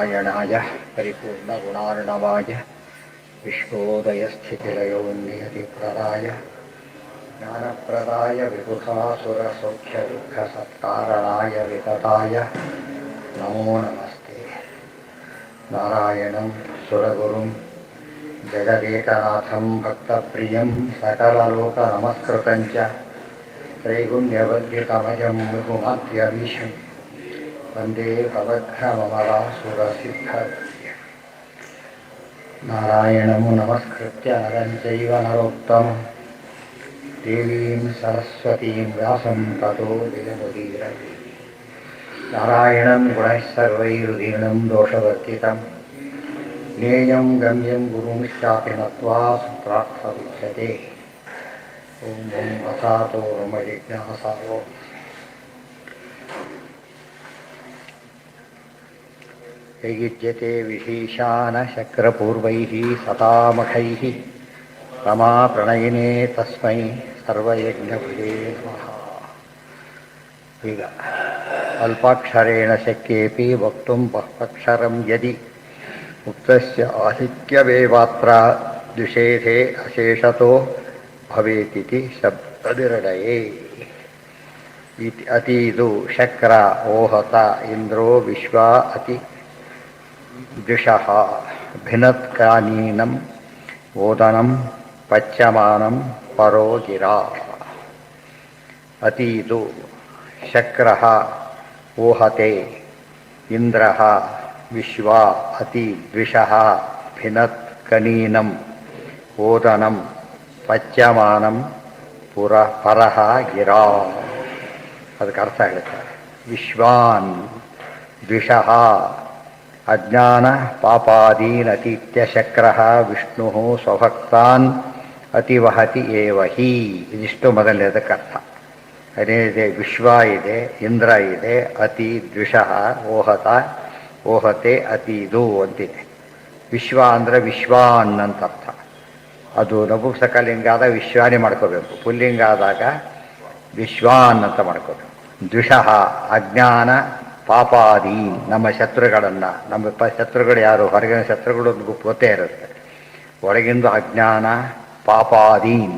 नारायणाय परिपूर्णगुणार्णवाय विश्वोदयस्थितिलयोन्नियतिप्रदाय ज्ञानप्रदाय विबुधासुरसौख्यदुःखसत्कारणाय वितताय नमो नमस्ते। नारायणं सुरगुरुं जगदेकनाथं भक्तप्रियं सकललोकनमस्कृतं च त्रैगुण्यवद्यतमजं मृगुमध्यमीशं वन्दे भवघ्नममरासुरसिद्धवन्द्यं। नारायणं नमस्कृत्य नरं चैव नरोत्तमं देवीं सरस्वतीं व्यासं ततो जयमुदीरये। नारायणं गुणैः सर्वैरुदीर्णं दोषवर्जितं ज्ञेयं गम्यं गुरुंश्चापि नत्वा सुप्रार्थविच्यते। ॐ वसातो मम जिज्ञासावो ययुज्यते विभीषाणशक्रपूर्वैः सतामखैः रमाप्रणयिने तस्मै सर्वयज्ञभुजे नमः। ಈಗ ಅಲ್ಪಾಕ್ಷರೇಣ ಶಕ್ಯೇಪಿ ವಕ್ತುಂ ಬಹ್ವಕ್ಷರಂ ಯದಿ ಮುಕ್ತಸ್ಯ ಆಧಿಕ್ಯವೇವಾತ್ರ ದ್ವಿಷೇಧೆ ಅಶೇಷತೋ ಭವೇತಿತಿ ಶಬ್ದನಿರ್ಣಯೇ. ಅತೀದು ಶಕ್ರ ಓಹತ ಇಂದ್ರೋ ವಿಶ್ವ ಅತಿ ದ್ವಿಷಃ ಭಿನತ್ಕಾನೀನಂ ಓದನಂ ಪಚ್ಯಮಾನಂ ಪರೋ ಗಿರಾ. ಅತೀದು ಶಕ್ರಃ ಓಹತೆ ಇಂದ್ರಃ ವಿಶ್ವ ಅತಿ ದ್ವಿಷಃ ಭಿನತ್ ಕನೀನಂ ಓದನಂ ಪಚ್ಯಮಾನಂ ಪರಃ ಗಿರಾ. ಅದಕ್ಕೆ ಅರ್ಥ ಹೇಳ್ತಾರೆ. ವಿಶ್ವಾನ್ ದ್ವಿಷಃ ಅಜ್ಞಾನ ಪಾಪಾದೀನ್ ಅತೀತ್ಯ ಶಕ್ರಃ ವಿಷ್ಣು ಸ್ವಭಕ್ತಾನ್ ಅತಿವಹತಿ ಏವ ಹಿ. ಇದಿಷ್ಟು ಮೊದಲನೇದಕ್ಕೆ ಅರ್ಥ. ಅದೇನಿದೆ, ವಿಶ್ವ ಇದೆ, ಇಂದ್ರ ಇದೆ, ಅತಿ ದ್ವಿಷಃ ಓಹತ ಓಹತೆ ಅತೀದು ಅಂತಿದೆ. ವಿಶ್ವ ಅಂದರೆ ವಿಶ್ವಾನ್ ಅಂತ ಅರ್ಥ. ಅದು ನಪುಂಸಕಲಿಂಗ ಆದಾಗ ವಿಶ್ವಾನಿ ಮಾಡ್ಕೋಬೇಕು, ಪುಲ್ಲಿಂಗ ಆದಾಗ ವಿಶ್ವಾನ್ ಅಂತ ಮಾಡ್ಕೋಬೇಕು. ದ್ವಿಷಃ ಅಜ್ಞಾನ ಪಾಪಾದಿ, ನಮ್ಮ ಶತ್ರುಗಳನ್ನು, ನಮ್ಮ ಶತ್ರುಗಳು ಯಾರು, ಹೊರಗಿನ ಶತ್ರುಗಳು ಗೊತ್ತೇ ಇರುತ್ತೆ. ಒಳಗಿಂದು ಅಜ್ಞಾನ ಪಾಪಾದೀನ್,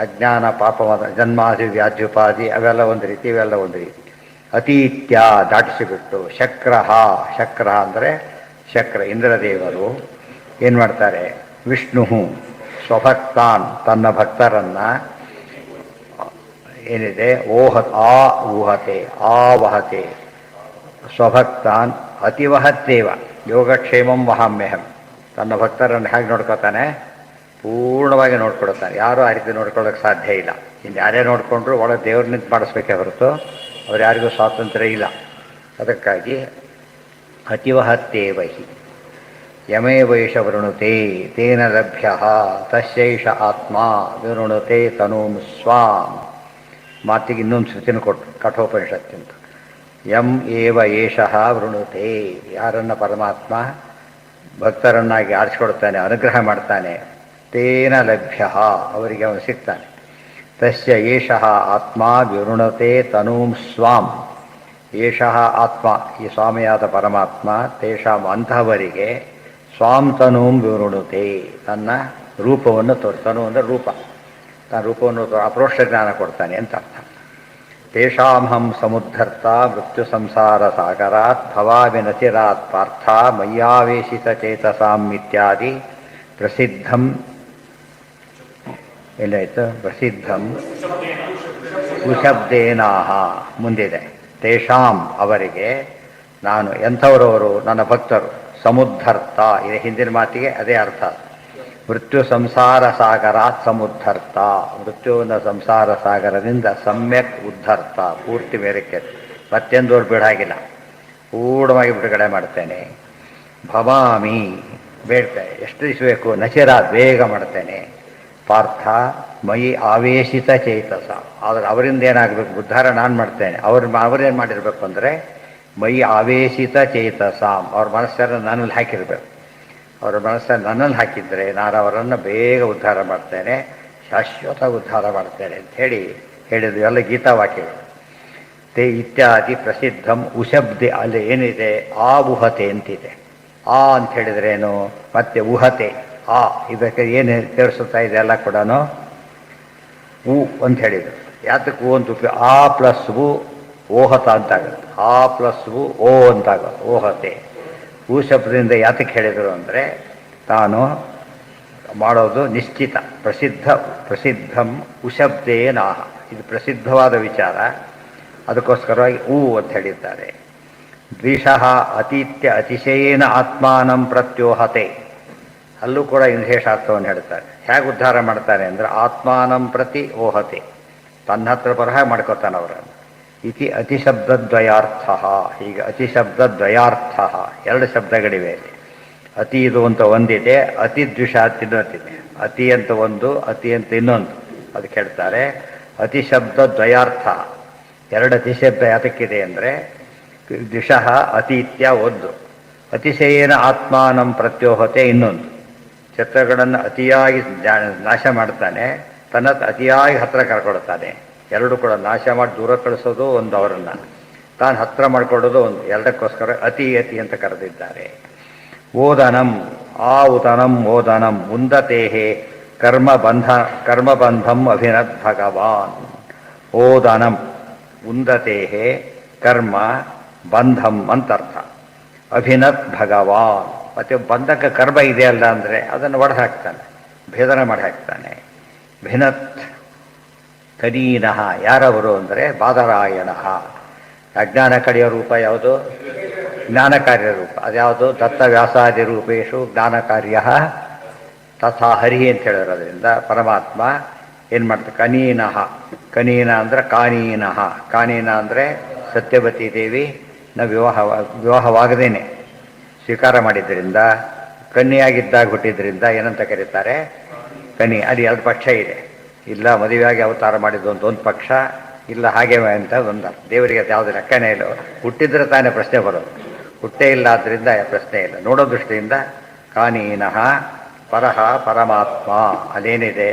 ಅಜ್ಞಾನ ಪಾಪವಾದ ಜನ್ಮಾದಿ ವ್ಯಾಜ್ಯುಪಾದಿ ಅವೆಲ್ಲ ಒಂದು ರೀತಿ, ಇವೆಲ್ಲ ಒಂದು ರೀತಿ. ಅತೀತ್ಯ ದಾಟಿಸಿಬಿಟ್ಟು. ಶಕ್ರಃ, ಶಕ್ರ ಅಂದರೆ ಶಕ್ರ ಇಂದ್ರದೇವರು ಏನು ಮಾಡ್ತಾರೆ, ವಿಷ್ಣು ಸ್ವಭಕ್ತಾನ್ ತನ್ನ ಭಕ್ತರನ್ನು ಏನಿದೆ ಊಹತೆ ಆವಹತೆ ಸ್ವಭಕ್ತಾನ್ ಅತಿವಹತ್ತೇವ ಯೋಗಕ್ಷೇಮಂ ವಹಾಮ್ಯಹಂ. ತನ್ನ ಭಕ್ತರನ್ನು ಹೇಗೆ ನೋಡ್ಕೋತಾನೆ, ಪೂರ್ಣವಾಗಿ ನೋಡ್ಕೊಳ್ತಾನೆ. ಯಾರೂ ಆ ರೀತಿ ನೋಡ್ಕೊಳ್ಳೋಕೆ ಸಾಧ್ಯ ಇಲ್ಲ. ಇನ್ನು ಯಾರೇ ನೋಡಿಕೊಂಡ್ರು ಒಳಗೆ ದೇವ್ರು ನಿಂತು ಮಾಡಿಸ್ಬೇಕೇ ಹೊರತು ಅವ್ರು ಯಾರಿಗೂ ಸ್ವಾತಂತ್ರ್ಯ ಇಲ್ಲ. ಅದಕ್ಕಾಗಿ ಅತಿವಹತ್ತೇವ ಹಿ ಯಮೇವೈಷ ವೃಣುತೆ ತೇನ ಲಭ್ಯ ತಸ್ಯೈಷ ಆತ್ಮ ವಿವೃಣುತೆ ತನೂಂ ಸ್ವಾಂ. ಮಾತಿಗೆ ಇನ್ನೊಂದು ಶ್ರುತಿನ ಕೊಟ್ಟು ಕಠೋಪನಿಷತ್ತಿಂತ ಯಂ ಏವ ಏಷಃ ವೃಣುತೆ. ಯಾರನ್ನು ಪರಮಾತ್ಮ ಭಕ್ತರನ್ನಾಗಿ ಆರಿಸಿಕೊಡ್ತಾನೆ, ಅನುಗ್ರಹ ಮಾಡ್ತಾನೆ, ತೇನ ಲಭ್ಯ ಅವರಿಗೆ ಅವನು ಸಿಗ್ತಾನೆ. ತಸ್ಯ ಏಷಃ ಆತ್ಮ ವಿವೃಣತೆ ತನೂಂ ಸ್ವಾಂ. ಏಷಃ ಆತ್ಮ, ಈ ಸ್ವಾಮಿಯಾದ ಪರಮಾತ್ಮ, ತೇಷಾಂ ಅಂತಹವರಿಗೆ ಸ್ವಾಂ ತನೂಂ ವಿವೃಣತೆ, ತನ್ನ ರೂಪವನ್ನು ತನು ಅಂದರೆ ರೂಪ, ತನ್ನ ರೂಪವನ್ನು ಅಪ್ರೋಕ್ಷ ಜ್ಞಾನ ಕೊಡ್ತಾನೆ ಅಂತ ಅರ್ಥ. ತೇಷಾಂಹಂ ಸಮುದ್ಧರ್ತ ಮೃತ್ಯು ಸಂಸಾರ ಸಾಗರಾತ್ ಭವಾವಿನತಿರಾತ್ ಪಾರ್ಥ ಮಯ್ಯಾವೇಶಿತ ಚೇತಸಾಂ ಇತ್ಯಾದಿ ಪ್ರಸಿದ್ಧಂ. ಎಲ್ಲಾಯಿತು? ಪ್ರಸಿದ್ಧಂ ಕುಶಬ್ದೇನಾಹ ಮುಂದಿದೆ. ತೇಷಾಂ ಅವರಿಗೆ, ನಾನು ಎಂಥವರವರು, ನನ್ನ ಭಕ್ತರು. ಸಮುದ್ಧರ್ತ, ಇದು ಹಿಂದಿನ ಮಾತಿಗೆ ಅದೇ ಅರ್ಥ. ಮೃತ್ಯು ಸಂಸಾರ ಸಾಗರಾತ್ ಸಮುದ್ಧರ್ತ, ಮೃತ್ಯುವಿನ ಸಂಸಾರ ಸಾಗರದಿಂದ ಸಮ್ಯಕ್ ಉದ್ಧರ್ತ, ಪೂರ್ತಿ ಮೇಲಕ್ಕೆ ಮತ್ತೆಂದೂರು ಬಿಡಾಗಿಲ್ಲ, ಪೂರ್ಣವಾಗಿ ಬಿಡುಗಡೆ ಮಾಡ್ತೇನೆ. ಭವಾಮಿ ಬೇಡ್ತೇನೆ, ಎಷ್ಟು ಇಸಬೇಕು, ನಚಿರಾತ್ ಬೇಗ ಮಾಡ್ತೇನೆ. ಪಾರ್ಥ ಮಯಿ ಆವೇಶಿತ ಚೇತಸ, ಆದರೆ ಅವರಿಂದ ಏನಾಗಬೇಕು, ಉದ್ಧಾರ ನಾನು ಮಾಡ್ತೇನೆ. ಅವರೇನು ಮಾಡಿರಬೇಕು ಅಂದರೆ ಮಯಿ ಆವೇಶಿತ ಚೇತಸಾಂ, ಅವ್ರ ಮನಸ್ಸನ್ನು ನನ್ನಲ್ಲಿ ಹಾಕಿರಬೇಕು. ಅವರ ಮನಸ್ಸನ್ನು ನನ್ನಲ್ಲಿ ಹಾಕಿದರೆ ನಾನು ಅವರನ್ನು ಬೇಗ ಉದ್ಧಾರ ಮಾಡ್ತೇನೆ, ಶಾಶ್ವತ ಉದ್ಧಾರ ಮಾಡ್ತೇನೆ ಅಂತ ಹೇಳಿದ್ದು ಎಲ್ಲ ಗೀತಾವಾಕ್ಯಗಳು. ತೇ ಇತ್ಯಾದಿ ಪ್ರಸಿದ್ಧಂ ಉಶಬ್ದೆ ಅಲ್ಲಿ ಏನಿದೆ ಆ ಉಹತೆ ಅಂತಿದೆ. ಆ ಅಂತ ಹೇಳಿದ್ರೇನು, ಮತ್ತೆ ಉಹತೆ ಆ ಇದಕ್ಕೆ ಏನು ತೋರಿಸುತ್ತಾ ಇದೆ ಎಲ್ಲ ಕೂಡ ಉ ಅಂತ ಹೇಳಿದರು. ಯಾತಕ್ಕೆ ಉ ಅಂತ ಉಪಯೋಗ, ಆ ಪ್ಲಸ್ ಉ ಓಹತ ಅಂತಾಗುತ್ತೆ, ಆ ಪ್ಲಸ್ ಉ ಓ ಅಂತಾಗುತ್ತೆ ಓಹತೆ. ಉ ಶಬ್ದದಿಂದ ಯಾತಕ್ಕೆ ಹೇಳಿದರು ಅಂದರೆ ತಾನು ಮಾಡೋದು ನಿಶ್ಚಿತ. ಪ್ರಸಿದ್ಧಂ ಉಶಬ್ದೇನಾಹ, ಇದು ಪ್ರಸಿದ್ಧವಾದ ವಿಚಾರ, ಅದಕ್ಕೋಸ್ಕರವಾಗಿ ಉ ಅಂತ ಹೇಳಿದ್ದಾರೆ. ದ್ವಿಷಃ ಅತೀತ್ಯ ಅತಿಶಯೇನ ಆತ್ಮಾನಂ ಪ್ರತ್ಯೋಹತೆ, ಅಲ್ಲೂ ಕೂಡ ವಿಶೇಷಾರ್ಥವನ್ನು ಹೇಳ್ತಾರೆ. ಹೇಗೆ ಉದ್ಧಾರ ಮಾಡ್ತಾರೆ ಅಂದರೆ ಆತ್ಮಾನಂ ಪ್ರತಿ ಓಹತೆ, ತನ್ನ ಹತ್ರ ಬರಹ ಮಾಡ್ಕೋತಾನೆ ಅವರನ್ನು. ಇತಿ ಅತಿಶಬ್ದದ್ವಯಾರ್ಥ, ಹೀಗೆ ಅತಿಶಬ್ದದ್ವಯಾರ್ಥ ಎರಡು ಶಬ್ದಗಳಿವೆ. ಅತಿ ಇದು ಅಂತ ಒಂದಿದೆ, ಅತಿ ದ್ವಿಷ ಅಂತ ಇನ್ನೊಂದಿದೆ. ಅತಿ ಅಂತ ಒಂದು, ಅತಿ ಅಂತ ಇನ್ನೊಂದು, ಅದಕ್ಕೆ ಹೇಳ್ತಾರೆ ಅತಿಶಬ್ದದ್ವಯಾರ್ಥ. ಎರಡು ಅತಿಶಬ್ದ ಯಾತಕ್ಕಿದೆ ಅಂದರೆ ದ್ವಿಷಃ ಅತೀತ್ಯ ಒಂದು, ಅತಿಶಯೇನ ಆತ್ಮಾನಂ ಪ್ರತ್ಯೋಹತೆ ಇನ್ನೊಂದು. ಶತ್ರುಗಳನ್ನು ಅತಿಯಾಗಿ ನಾಶ ಮಾಡ್ತಾನೆ, ತನ್ನ ಅತಿಯಾಗಿ ಹತ್ರ ಕರ್ಕೊಳ್ತಾನೆ. ಎರಡು ಕೂಡ ನಾಶ ಮಾಡಿ ದೂರ ಕಳಿಸೋದು ಒಂದು, ಅವರನ್ನು ತಾನು ಹತ್ರ ಮಾಡಿಕೊಳ್ಳೋದು ಒಂದು. ಎರಡಕ್ಕೋಸ್ಕರ ಅತಿ ಅತಿ ಅಂತ ಕರೆದಿದ್ದಾರೆ. ಓದನಂ ಆ ಉದನಂ ಓದನಂ ಉಂದತೇಹೇ ಕರ್ಮಬಂಧಂ ಅಭಿನದ್ ಭಗವಾನ್. ಓದನಂ ಉಂದತೇಹೇ ಕರ್ಮ ಬಂಧಂ ಅಂತರ್ಥ. ಅಭಿನತ್ ಭಗವಾನ್, ಮತ್ತು ಬಂಧಕ ಕರ್ಮ ಇದೆಯಲ್ಲ ಅಂದರೆ ಅದನ್ನು ಒಡೆದು ಹಾಕ್ತಾನೆ, ಭೇದನ ಮಾಡಿ ಹಾಕ್ತಾನೆ. ಭಿನತ್ ಕನೀನಃ, ಯಾರವರು ಅಂದರೆ ಬಾದರಾಯಣ. ಅಜ್ಞಾನ ಕಡೆಯ ರೂಪ ಯಾವುದು? ಜ್ಞಾನಕಾರ್ಯ ರೂಪ. ಅದ್ಯಾವುದು? ದತ್ತವ್ಯಾಸಾದಿ ರೂಪೇಶು ಜ್ಞಾನಕಾರ್ಯ ತಥಾ ಹರಿ ಅಂತ ಹೇಳಿರೋದ್ರಿಂದ ಪರಮಾತ್ಮ ಏನು ಮಾಡ್ತಾರೆ? ಕನೀನಃ, ಕನೀನ ಅಂದರೆ ಕಾನೀನಃ, ಕಾನೀನ ಅಂದರೆ ಸತ್ಯವತಿ ದೇವಿ ವಿವಾಹವಾಗದೇನೆ ಸ್ವೀಕಾರ ಮಾಡಿದ್ದರಿಂದ, ಕನ್ಯೆಯಾಗಿದ್ದಾಗ ಹುಟ್ಟಿದ್ರಿಂದ ಏನಂತ ಕರೀತಾರೆ? ಕನಿ. ಅದು ಎರಡು ಪಕ್ಷ ಇದೆ. ಇಲ್ಲ ಮದುವೆಯಾಗಿ ಅವತಾರ ಮಾಡಿದ್ದು ಅಂತ ಒಂದು ಪಕ್ಷ, ಇಲ್ಲ ಹಾಗೆ ಅಂತ ಒಂದು. ದೇವರಿಗೆ ಯಾವುದು ಲೆಕ್ಕನೇ ಇಲ್ಲ. ಹುಟ್ಟಿದ್ರೆ ತಾನೇ ಪ್ರಶ್ನೆ ಬರೋದು, ಹುಟ್ಟೇ ಇಲ್ಲ ಆದ್ದರಿಂದ ಪ್ರಶ್ನೆ ಇಲ್ಲ. ನೋಡೋ ದೃಷ್ಟಿಯಿಂದ ಕಾನೀನಃ ಪರಹ ಪರಮಾತ್ಮ. ಅದೇನಿದೆ?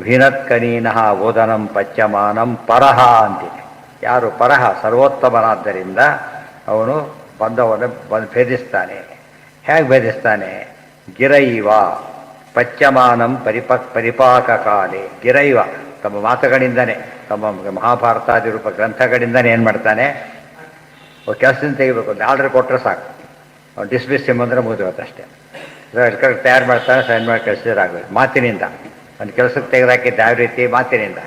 ವಿನತ್ಕನೀನಃ ಓದನಂ ಪಚ್ಯಮಾನಂ ಪರಹ ಅಂತಿದೆ. ಯಾರು ಪರಹ? ಸರ್ವೋತ್ತಮನಾದ್ದರಿಂದ ಅವನು ಬಂಧವನ್ನು ಭೇದಿಸ್ತಾನೆ. ಹೇಗೆ ಭೇದಿಸ್ತಾನೆ? ಗಿರೈವ ಪಚ್ಯಮಾನಂ ಪರಿಪಾಕ ಕಾಲೆ. ಗಿರೈವ ತಮ್ಮ ಮಾತುಗಳಿಂದನೇ, ತಮ್ಮ ಮಹಾಭಾರತಾದಿ ರೂಪ ಗ್ರಂಥಗಳಿಂದನೇ ಏನು ಮಾಡ್ತಾನೆ? ಕೆಲಸದಿಂದ ತೆಗಿಬೇಕು ಅಂತ ಆರ್ಡರ್ ಕೊಟ್ಟರೆ ಸಾಕು, ಅವ್ನು ಡಿಸ್ಮಿಸ್ ಎಂಬಂದ್ರೆ ಮುಗಿದೋತ್ತಷ್ಟೇ. ತಯಾರು ಮಾಡ್ತಾನೆ, ಸೈನ್ ಮಾಡಿ ಕಳಿಸಿದ್ರಾಗಬೇಕು. ಮಾತಿನಿಂದ ಅವ್ನು ಕೆಲಸಕ್ಕೆ ತೆಗೆದಾಕಿದ್ದು ಯಾವ ರೀತಿ? ಮಾತಿನಿಂದ.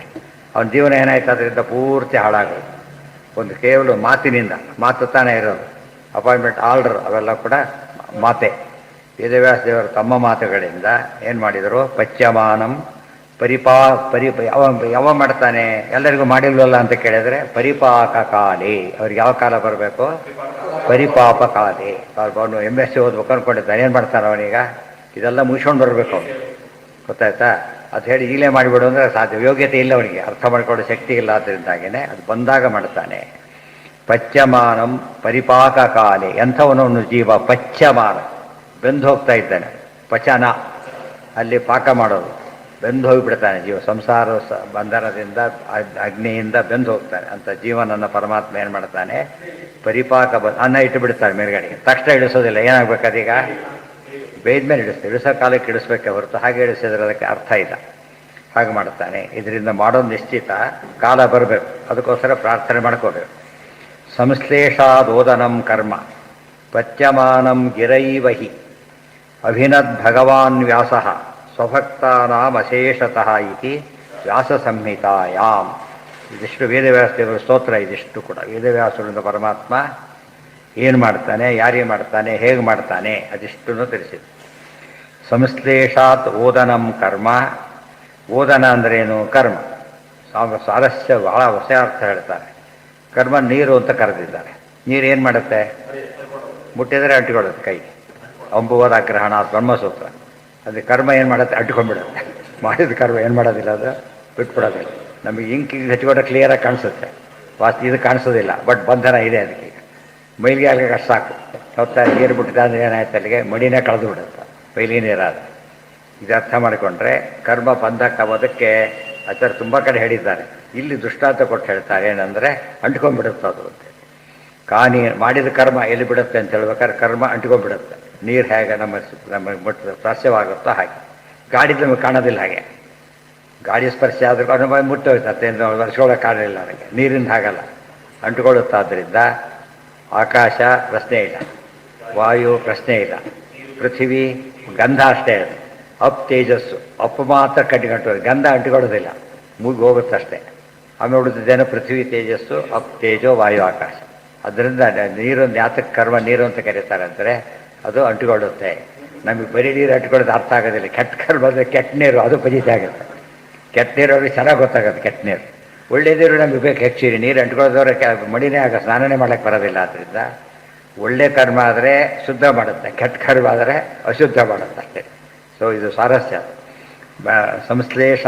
ಅವನ ಜೀವನ ಏನಾಯ್ತು? ಅದರಿಂದ ಪೂರ್ತಿ ಹಾಳಾಗೋದು. ಒಂದು ಕೇವಲ ಮಾತಿನಿಂದ, ಮಾತು ತಾನೇ ಇರೋದು. ಅಪಾಯಿಂಟ್ಮೆಂಟ್ ಆರ್ಡರ್ ಅವೆಲ್ಲ ಕೂಡ ಮಾತೆ. ವೇದವ್ಯಾಸ ದೇವರು ತಮ್ಮ ಮಾತುಗಳಿಂದ ಏನು ಮಾಡಿದರು? ಪಚ್ಯಮಾನಂ ಯಾವ ಮಾಡ್ತಾನೆ? ಎಲ್ಲರಿಗೂ ಮಾಡಿಲ್ವಲ್ಲ ಅಂತ ಕೇಳಿದರೆ ಪರಿಪಾಕ ಕಾಲೇ. ಅವ್ರಿಗೆ ಯಾವ ಕಾಲ ಬರಬೇಕು? ಪರಿಪಾಪ ಕಾಲೇ. ಅವ್ನು MSc ಓದ್ಬೇಕು ಅಂದ್ಕೊಂಡಿದ್ದಾನೆ, ಏನು ಮಾಡ್ತಾನೆ ಅವನೀಗ? ಇದೆಲ್ಲ ಮುಗಿಸ್ಕೊಂಡು ಬರಬೇಕು ಅವನು, ಗೊತ್ತಾಯ್ತಾ? ಅದು ಹೇಳಿ ಈಗಲೇ ಮಾಡಿಬಿಡು ಅಂದರೆ ಸಾಧ್ಯ, ಯೋಗ್ಯತೆ ಇಲ್ಲ ಅವನಿಗೆ, ಅರ್ಥ ಮಾಡಿಕೊಳ್ಳೋ ಶಕ್ತಿ ಇಲ್ಲ. ಅದರಿಂದಾಗೇ ಅದು ಬಂದಾಗ ಮಾಡ್ತಾನೆ. ಪಚ್ಯಮಾನಂ ಪರಿಪಾಕ ಕಾಲೆ. ಎಂಥವನವನು ಜೀವ? ಪಚ್ಯಮಾನ, ಬೆಂದು ಹೋಗ್ತಾ ಇದ್ದಾನೆ. ಪಚನ ಅಲ್ಲಿ ಪಾಕ ಮಾಡೋದು, ಬೆಂದು ಹೋಗಿಬಿಡ್ತಾನೆ ಜೀವ. ಸಂಸಾರ ಬಂಧನದಿಂದ ಅಗ್ನಿಯಿಂದ ಬೆಂದು ಹೋಗ್ತಾನೆ. ಅಂತ ಜೀವನನ್ನು ಪರಮಾತ್ಮ ಏನು ಮಾಡ್ತಾನೆ? ಪರಿಪಾಕ ಅನ್ನ ಇಟ್ಟು ಬಿಡ್ತಾನೆ ಮೇಲ್ಗಡೆಗೆ. ತಕ್ಷಣ ಇಳಿಸೋದಿಲ್ಲ. ಏನಾಗಬೇಕು ಅದೀಗ? ಬೇಯ್ದ ಮೇಲೆ ಇಳಿಸ್ತೇವೆ. ಇಳಿಸೋ ಕಾಲಕ್ಕೆ ಇಳಿಸ್ಬೇಕೆ ಹೊರತು ಹಾಗೆ ಇಳಿಸಿದ್ರೆ ಅದಕ್ಕೆ ಅರ್ಥ ಇಲ್ಲ. ಹಾಗೆ ಮಾಡ್ತಾನೆ. ಇದರಿಂದ ಮಾಡೋದು ನಿಶ್ಚಿತ, ಕಾಲ ಬರಬೇಕು. ಅದಕ್ಕೋಸ್ಕರ ಪ್ರಾರ್ಥನೆ ಮಾಡ್ಕೋಬೇಕು. ಸಂಶ್ಲೇಷಾದೋದನಂ ಕರ್ಮ ಪಚ್ಯಮಾನಂ ಗಿರೈವಹಿ ಅಭಿನದ್ ಭಗವಾನ್ ವ್ಯಾಸಃ ಸ್ವಭಕ್ತಾನಾಂ ಅಶೇಷತಃ ಇತಿ ವ್ಯಾಸ ಸಂಹಿತಾಯಾಮ್. ಇದಿಷ್ಟು ವೇದವ್ಯಾಸದೇವರ ಸ್ತೋತ್ರ. ಇದಿಷ್ಟು ಕೂಡ ವೇದವ್ಯಾಸರಿಂದ ಪರಮಾತ್ಮ ಏನು ಮಾಡ್ತಾನೆ, ಯಾರಿಗೆ ಮಾಡ್ತಾನೆ, ಹೇಗೆ ಮಾಡ್ತಾನೆ, ಅದಿಷ್ಟನ್ನು ತಿಳಿಸಿದೆ. ಸಂಶ್ಲೇಷಾತ್ ಓದನಂ ಕರ್ಮ. ಓದನ ಅಂದ್ರೇನು? ಕರ್ಮ. ಸಾರಸ್ಯ ಬಹಳ ಹೊಸ ಅರ್ಥ ಹೇಳ್ತಾರೆ. ಕರ್ಮ ನೀರು ಅಂತ ಕರೆದಿದ್ದಾರೆ. ನೀರು ಏನು ಮಾಡುತ್ತೆ? ಮುಟ್ಟಿದರೆ ಅಂಟಿಕೊಳ್ಳುತ್ತೆ ಕೈಗೆ. ಅಂಬುವದ ಗ್ರಹಣ ಬ್ರಹ್ಮಸೂತ್ರ. ಅದು ಕರ್ಮ ಏನು ಮಾಡುತ್ತೆ? ಅಂಟಿಕೊಂಡ್ಬಿಡುತ್ತೆ. ಮಾಡಿದ ಕರ್ಮ ಏನು ಮಾಡೋದಿಲ್ಲ, ಅದು ಬಿಟ್ಬಿಡೋದಿಲ್ಲ. ನಮಗೆ ಇಂಕಿಗೆ ಹಚ್ಕೊಂಡ್ರೆ ಕ್ಲಿಯರಾಗಿ ಕಾಣಿಸುತ್ತೆ, ಇದು ಕಾಣಿಸೋದಿಲ್ಲ. ಬಟ್ ಬಂಧನ ಇದೆ ಅದಕ್ಕೆ. ಈಗ ಮೈಲಿಗೆ ಆಗಲಿಕ್ಕೆ ಅಷ್ಟು ಸಾಕು. ಹೊತ್ತ ನೀರು ಬಿಟ್ಟಿದೆ ಅಂದರೆ ಏನಾಯ್ತು? ಅಲ್ಲಿಗೆ ಮಡಿನೇ ಕಳೆದು ಬಿಡುತ್ತೆ, ಮೈಲಿಗೆ ನೀರಾದ. ಇದು ಅರ್ಥ ಮಾಡಿಕೊಂಡ್ರೆ ಕರ್ಮ ಬಂಧಕ್ಕಾಗೋದಕ್ಕೆ ಆಚಾರ್ಯ ತುಂಬ ಕಡೆ ಹೇಳಿದ್ದಾರೆ. ಇಲ್ಲಿ ದೃಷ್ಟಾಂತ ಕೊಟ್ಟು ಹೇಳ್ತಾರೆ ಏನಂದರೆ ಅಂಟ್ಕೊಂಡ್ಬಿಡುತ್ತೆ ಅದು ಅಂತ. ಕಾನಿ ಮಾಡಿದ ಕರ್ಮ ಎಲ್ಲಿ ಬಿಡುತ್ತೆ ಅಂತ ಹೇಳ್ಬೇಕಾದ್ರೆ ಕರ್ಮ ಅಂಟ್ಕೊಂಡ್ಬಿಡುತ್ತೆ. ನೀರು ಹೇಗೆ ನಮ್ಮ ಮುಟ್ಟ ಸ್ಪರ್ಶವಾಗುತ್ತೋ ಹಾಗೆ. ಗಾಡಿ ನಮಗೆ ಕಾಣೋದಿಲ್ಲ ಹಾಗೆ. ಗಾಡಿ ಸ್ಪರ್ಶ ಆದರೂ ಅನುಭವ ಮುಟ್ಟೋಯ್ತತ್ತೆ ವರ್ಷಗಳೊಳಗೆ ಕಾಣಲಿಲ್ಲ ನನಗೆ. ನೀರಿಂದ ಹಾಗಲ್ಲ, ಅಂಟುಕೊಳ್ಳುತ್ತಾದ್ದರಿಂದ ಆಕಾಶ ಪ್ರಶ್ನೆ ಇಲ್ಲ, ವಾಯು ಪ್ರಶ್ನೆ ಇಲ್ಲ, ಪೃಥ್ವಿ ಗಂಧ ಅಷ್ಟೇ ಅದು. ಅಪ್ ತೇಜಸ್ಸು ಅಪ್ಪು ಮಾತ್ರ ಕಟ್ಟಿಗಟ್ಟೋದು, ಗಂಧ ಅಂಟಿಕೊಳ್ಳೋದಿಲ್ಲ, ಮುಗಿ ಹೋಗುತ್ತಷ್ಟೇ. ಆಮೇಲೆ ಉಳಿದಿದ್ದೇನೋ ಪೃಥ್ವಿ ತೇಜಸ್ಸು, ಅಪ್ ತೇಜೋ ವಾಯು ಆಕಾಶ. ಅದರಿಂದ ನೀರು ಯಾತಕ್ಕೆ ಕರ್ಮ ನೀರು ಅಂತ ಕರೀತಾರೆ ಅಂದರೆ ಅದು ಅಂಟಿಕೊಳ್ಳುತ್ತೆ. ನಮಗೆ ಬರೀ ನೀರು ಅಂಟಿಕೊಳ್ಳೋದು ಅರ್ಥ ಆಗೋದಿಲ್ಲ. ಕೆಟ್ಟ ಕರ್ಮ ಅಂದರೆ ಕೆಟ್ಟ ನೀರು ಅದು ಫಜಿತಿ ಆಗುತ್ತೆ. ಕೆಟ್ಟ ನೀರು ಅವ್ರಿಗೆ ಚೆನ್ನಾಗಿ ಗೊತ್ತಾಗುತ್ತೆ ಕೆಟ್ಟ ನೀರು. ಒಳ್ಳೆ ನೀರು ನಮಗೆ ಬೇಕು ಹೆಚ್ಚಿರಿ. ನೀರು ಅಂಟ್ಕೊಳ್ಳೋದವ್ರೆ ಮಡಿನೇ ಆಗ ಸ್ನಾನನೇ ಮಾಡೋಕ್ಕೆ ಬರೋದಿಲ್ಲ. ಆದ್ದರಿಂದ ಒಳ್ಳೆ ಕರ್ಮ ಆದರೆ ಶುದ್ಧ ಮಾಡುತ್ತೆ, ಕೆಟ್ಟ ಕರ್ಮ ಆದರೆ ಅಶುದ್ಧ ಮಾಡುತ್ತೆ ಅಷ್ಟೇ. ಸೊ ಇದು ಸ್ವಾರಸ್ಯ. ಸಂಶ್ಲೇಷ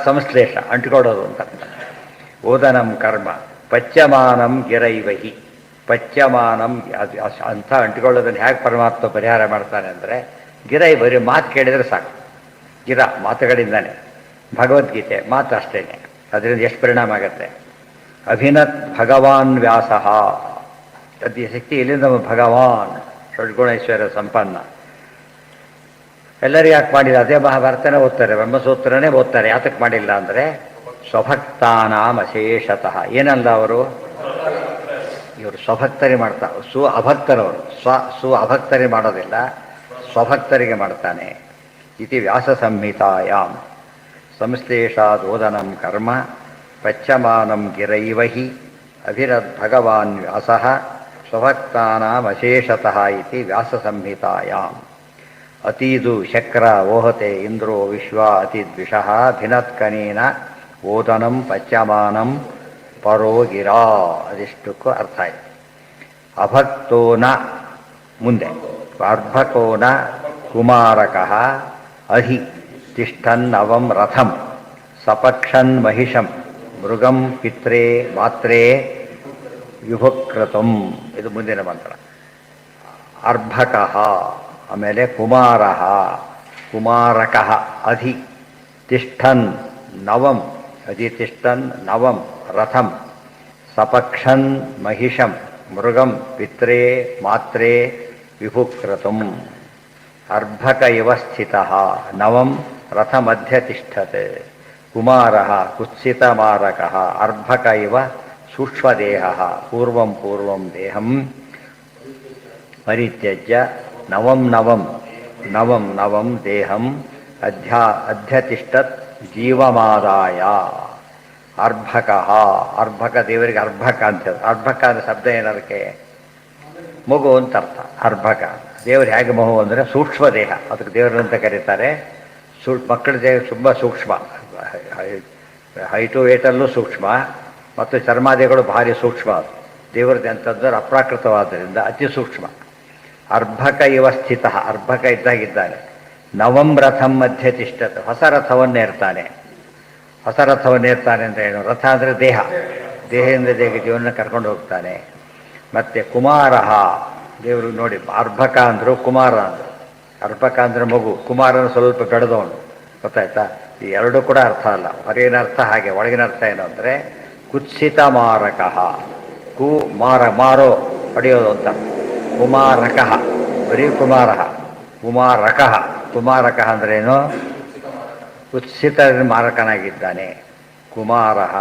ಸಂಶ್ಲೇಷ ಅಂಟ್ಕೊಳ್ಳೋದು ಅಂತ. ಓದನಂ ಕರ್ಮ ಪಚ್ಯಮಾನಂ ಗಿರೈವಹಿ. ಪಚ್ಯಮಾನಂ ಅದು ಅಂಥ ಅಂಟ್ಕೊಳ್ಳೋದನ್ನು ಹೇಗೆ ಪರಮಾತ್ಮ ಪರಿಹಾರ ಮಾಡ್ತಾನೆ ಅಂದರೆ ಗಿರೈ ಬರೀ ಮಾತು ಕೇಳಿದರೆ ಸಾಕು. ಗಿರ ಮಾತುಗಳಿಂದಾನೆ. ಭಗವದ್ಗೀತೆ ಮಾತು ಅಷ್ಟೇ, ಅದರಿಂದ ಎಷ್ಟು ಪರಿಣಾಮ ಆಗುತ್ತೆ. ಅಭಿನತ್ ಭಗವಾನ್ ವ್ಯಾಸ. ಅದೇ ಶಕ್ತಿ ಇಲ್ಲಿಂದ ಭಗವಾನ್ ಷಡ್ಗುಣೈಶ್ವರ್ಯ ಸಂಪನ್ನ. ಎಲ್ಲರಿಗೂ ಯಾಕೆ ಮಾಡಿಲ್ಲ? ಅದೇ ಮಹಾಭಾರತನೇ ಓದ್ತಾರೆ, ಬ್ರಹ್ಮಸೂತ್ರನೇ ಓದ್ತಾರೆ. ಯಾತಕ್ಕೆ ಮಾಡಿಲ್ಲ ಅಂದರೆ ಸ್ವಭಕ್ತಾನಾಂ ಅಶೇಷತಃ. ಏನಲ್ಲ ಅವರು, ಇವರು ಸ್ವಭಕ್ತರಿ ಮಾಡ್ತಾರೆ. ಅಭಕ್ತರವರು ಅಭಕ್ತರಿ ಮಾಡೋದಿಲ್ಲ, ಸ್ವಭಕ್ತರಿಗೆ ಮಾಡ್ತಾನೆ. ಇತಿ ವ್ಯಾಸ ಸಂಹಿತಾಯಾಂ ಸಂಶ್ಲೇಷಾದೋದನಂ ಕರ್ಮ ಪಚ್ಯಮಾನಂ ಗಿರೈವಹಿ ಅಭಿರದ್ ಭಗವಾನ್ ವ್ಯಾಸಃ ಸ್ವಭಕ್ತಾನಾಂ ಅಶೇಷತಃ ಇತಿ ವ್ಯಾಸ ಸಂಹಿತಾಯಾಂ. ಅತೀದು ಶಕ್ರ ಓಹತೆ ಇಂದ್ರೋ ವಿಶ್ವ ಅತಿದ್ವಿಷಃ ಭಿನತ್ಕನೇನ ಓದನಂ ಪಚ್ಯಮಾನಂ ಪರೋ ಗಿರಾ. ಅದಿಷ್ಟಕ್ಕೂ ಅರ್ಥ ಆಯಿತು. ಅಭಕ್ತೋನ ಮುಂದೆ ಅರ್ಭಕೋನ ಕುಮಾರಕಃ ಅಹಿ ತಿಷ್ಠನ್ನವಂ ರಥಂ ಸಪಕ್ಷನ್ ಮಹಿಷಂ ಮೃಗಂ ಪಿತ್ರೇ ಮಾತ್ರೇ ವಿಭುಕ್ರತಂ. ಇದು ಮುಂದಿನ ಮಂತ್ರ. ಅರ್ಭಕಃ, ಆಮೇಲೆ ಕುಮಾರಃ, ಕುಮಾರಕಃ ಅಧಿ ತಿಷ್ಠನ್ ನವಂ, ಅಧಿ ತಿಷ್ಠನ್ ನವಂ ರಥಂ ಸಪಕ್ಷನ್ ಮಹಿಷಂ ಮೃಗಂ ಪಿತ್ರೇ ಮಾತ್ರೇ ವಿಭುಕ್ರತಂ. ಅರ್ಭಕ ಇವ ಸ್ಥಿತಃ ನವಂ ರಥಮಧ್ಯ ತಿಷ್ಠತೆ. ಕುಮಾರಃ ಕುತ್ಸಿತಮಾರಕಃ ಅರ್ಭಕ ಇವ ಸೂಕ್ಷ್ಮದೇಹಃ ಪೂರ್ವಂ ಪೂರ್ವಂ ದೇಹಂ ಪರಿತ್ಯಜ್ಯ ನವಂ ನವಂ ನವಂ ನವಂ ದೇಹಂ ಅಧ್ಯತಿಷ್ಠತ್ ಜೀವಮಾದಾಯ. ಅರ್ಭಕಃ, ಅರ್ಭಕ ದೇವರಿಗೆ ಅರ್ಭಕ ಅಂತ. ಅರ್ಭಕ ಅಂದರೆ ಶಬ್ದ ಏನದಕ್ಕೆ? ಮಗು ಅಂತ ಅರ್ಥ. ಅರ್ಭಕ ದೇವರು ಹೇಗೆ ಮಗು ಅಂದರೆ ಸೂಕ್ಷ್ಮ ದೇಹ, ಅದಕ್ಕೆ ದೇವರಂತ ಕರೀತಾರೆ. ಮಕ್ಕಳ ದೇಹ ತುಂಬ ಸೂಕ್ಷ್ಮ, ಹೈಟು ವೇಟಲ್ಲೂ ಸೂಕ್ಷ್ಮ, ಮತ್ತು ಚರ್ಮಾದಿಗಳು ಭಾರಿ ಸೂಕ್ಷ್ಮ. ಅದು ದೇವರದ್ದು ಅಂಥದ್ದು ಅಪ್ರಾಕೃತವಾದ್ದರಿಂದ ಅತಿ ಸೂಕ್ಷ್ಮ. ಅರ್ಭಕ ಇವ ಸ್ಥಿತ, ಅರ್ಭಕ ಇದ್ದಾಗಿದ್ದಾನೆ. ನವಂ ರಥಂ ಮಧ್ಯೆ ತಿಷ್ಠತೆ, ಹೊಸ ರಥವನ್ನೇರ್ತಾನೆ. ಹೊಸ ರಥವನ್ನೇರ್ತಾನೆ ಅಂತ ಏನು? ರಥ ಅಂದರೆ ದೇಹ, ದೇಹದಿಂದ ದೇಹಕ್ಕೆ ಜೀವನ ಕರ್ಕೊಂಡು ಹೋಗ್ತಾನೆ. ಮತ್ತು ಕುಮಾರಃ, ದೇವರು ನೋಡಿ ಅರ್ಭಕ ಅಂದರು, ಕುಮಾರ ಅಂದರು. ಅರ್ಭಕ ಅಂದರೆ ಮಗು, ಕುಮಾರನ ಸ್ವಲ್ಪ ಬೆಳೆದವನು. ಗೊತ್ತಾಯ್ತಾ? ಈ ಎರಡೂ ಕೂಡ ಅರ್ಥ ಅಲ್ಲ. ಹೊರಗಿನ ಅರ್ಥ ಹಾಗೆ, ಒಳಗಿನ ಅರ್ಥ ಏನು ಅಂದರೆ ಕುತ್ಸಿತ ಮಾರಕಃ. ಮಾರೋ ಹೊಡೆಯೋದು ಅಂತ. ಕುಮಾರಕಃ ಬರೀ ಕುಮಾರಃ, ಕುಮಾರಕಃ. ಕುಮಾರಕಃ ಅಂದ್ರೇನು? ಕುತ್ಸಿತ ಮಾರಕನಾಗಿದ್ದಾನೆ. ಕುಮಾರಃ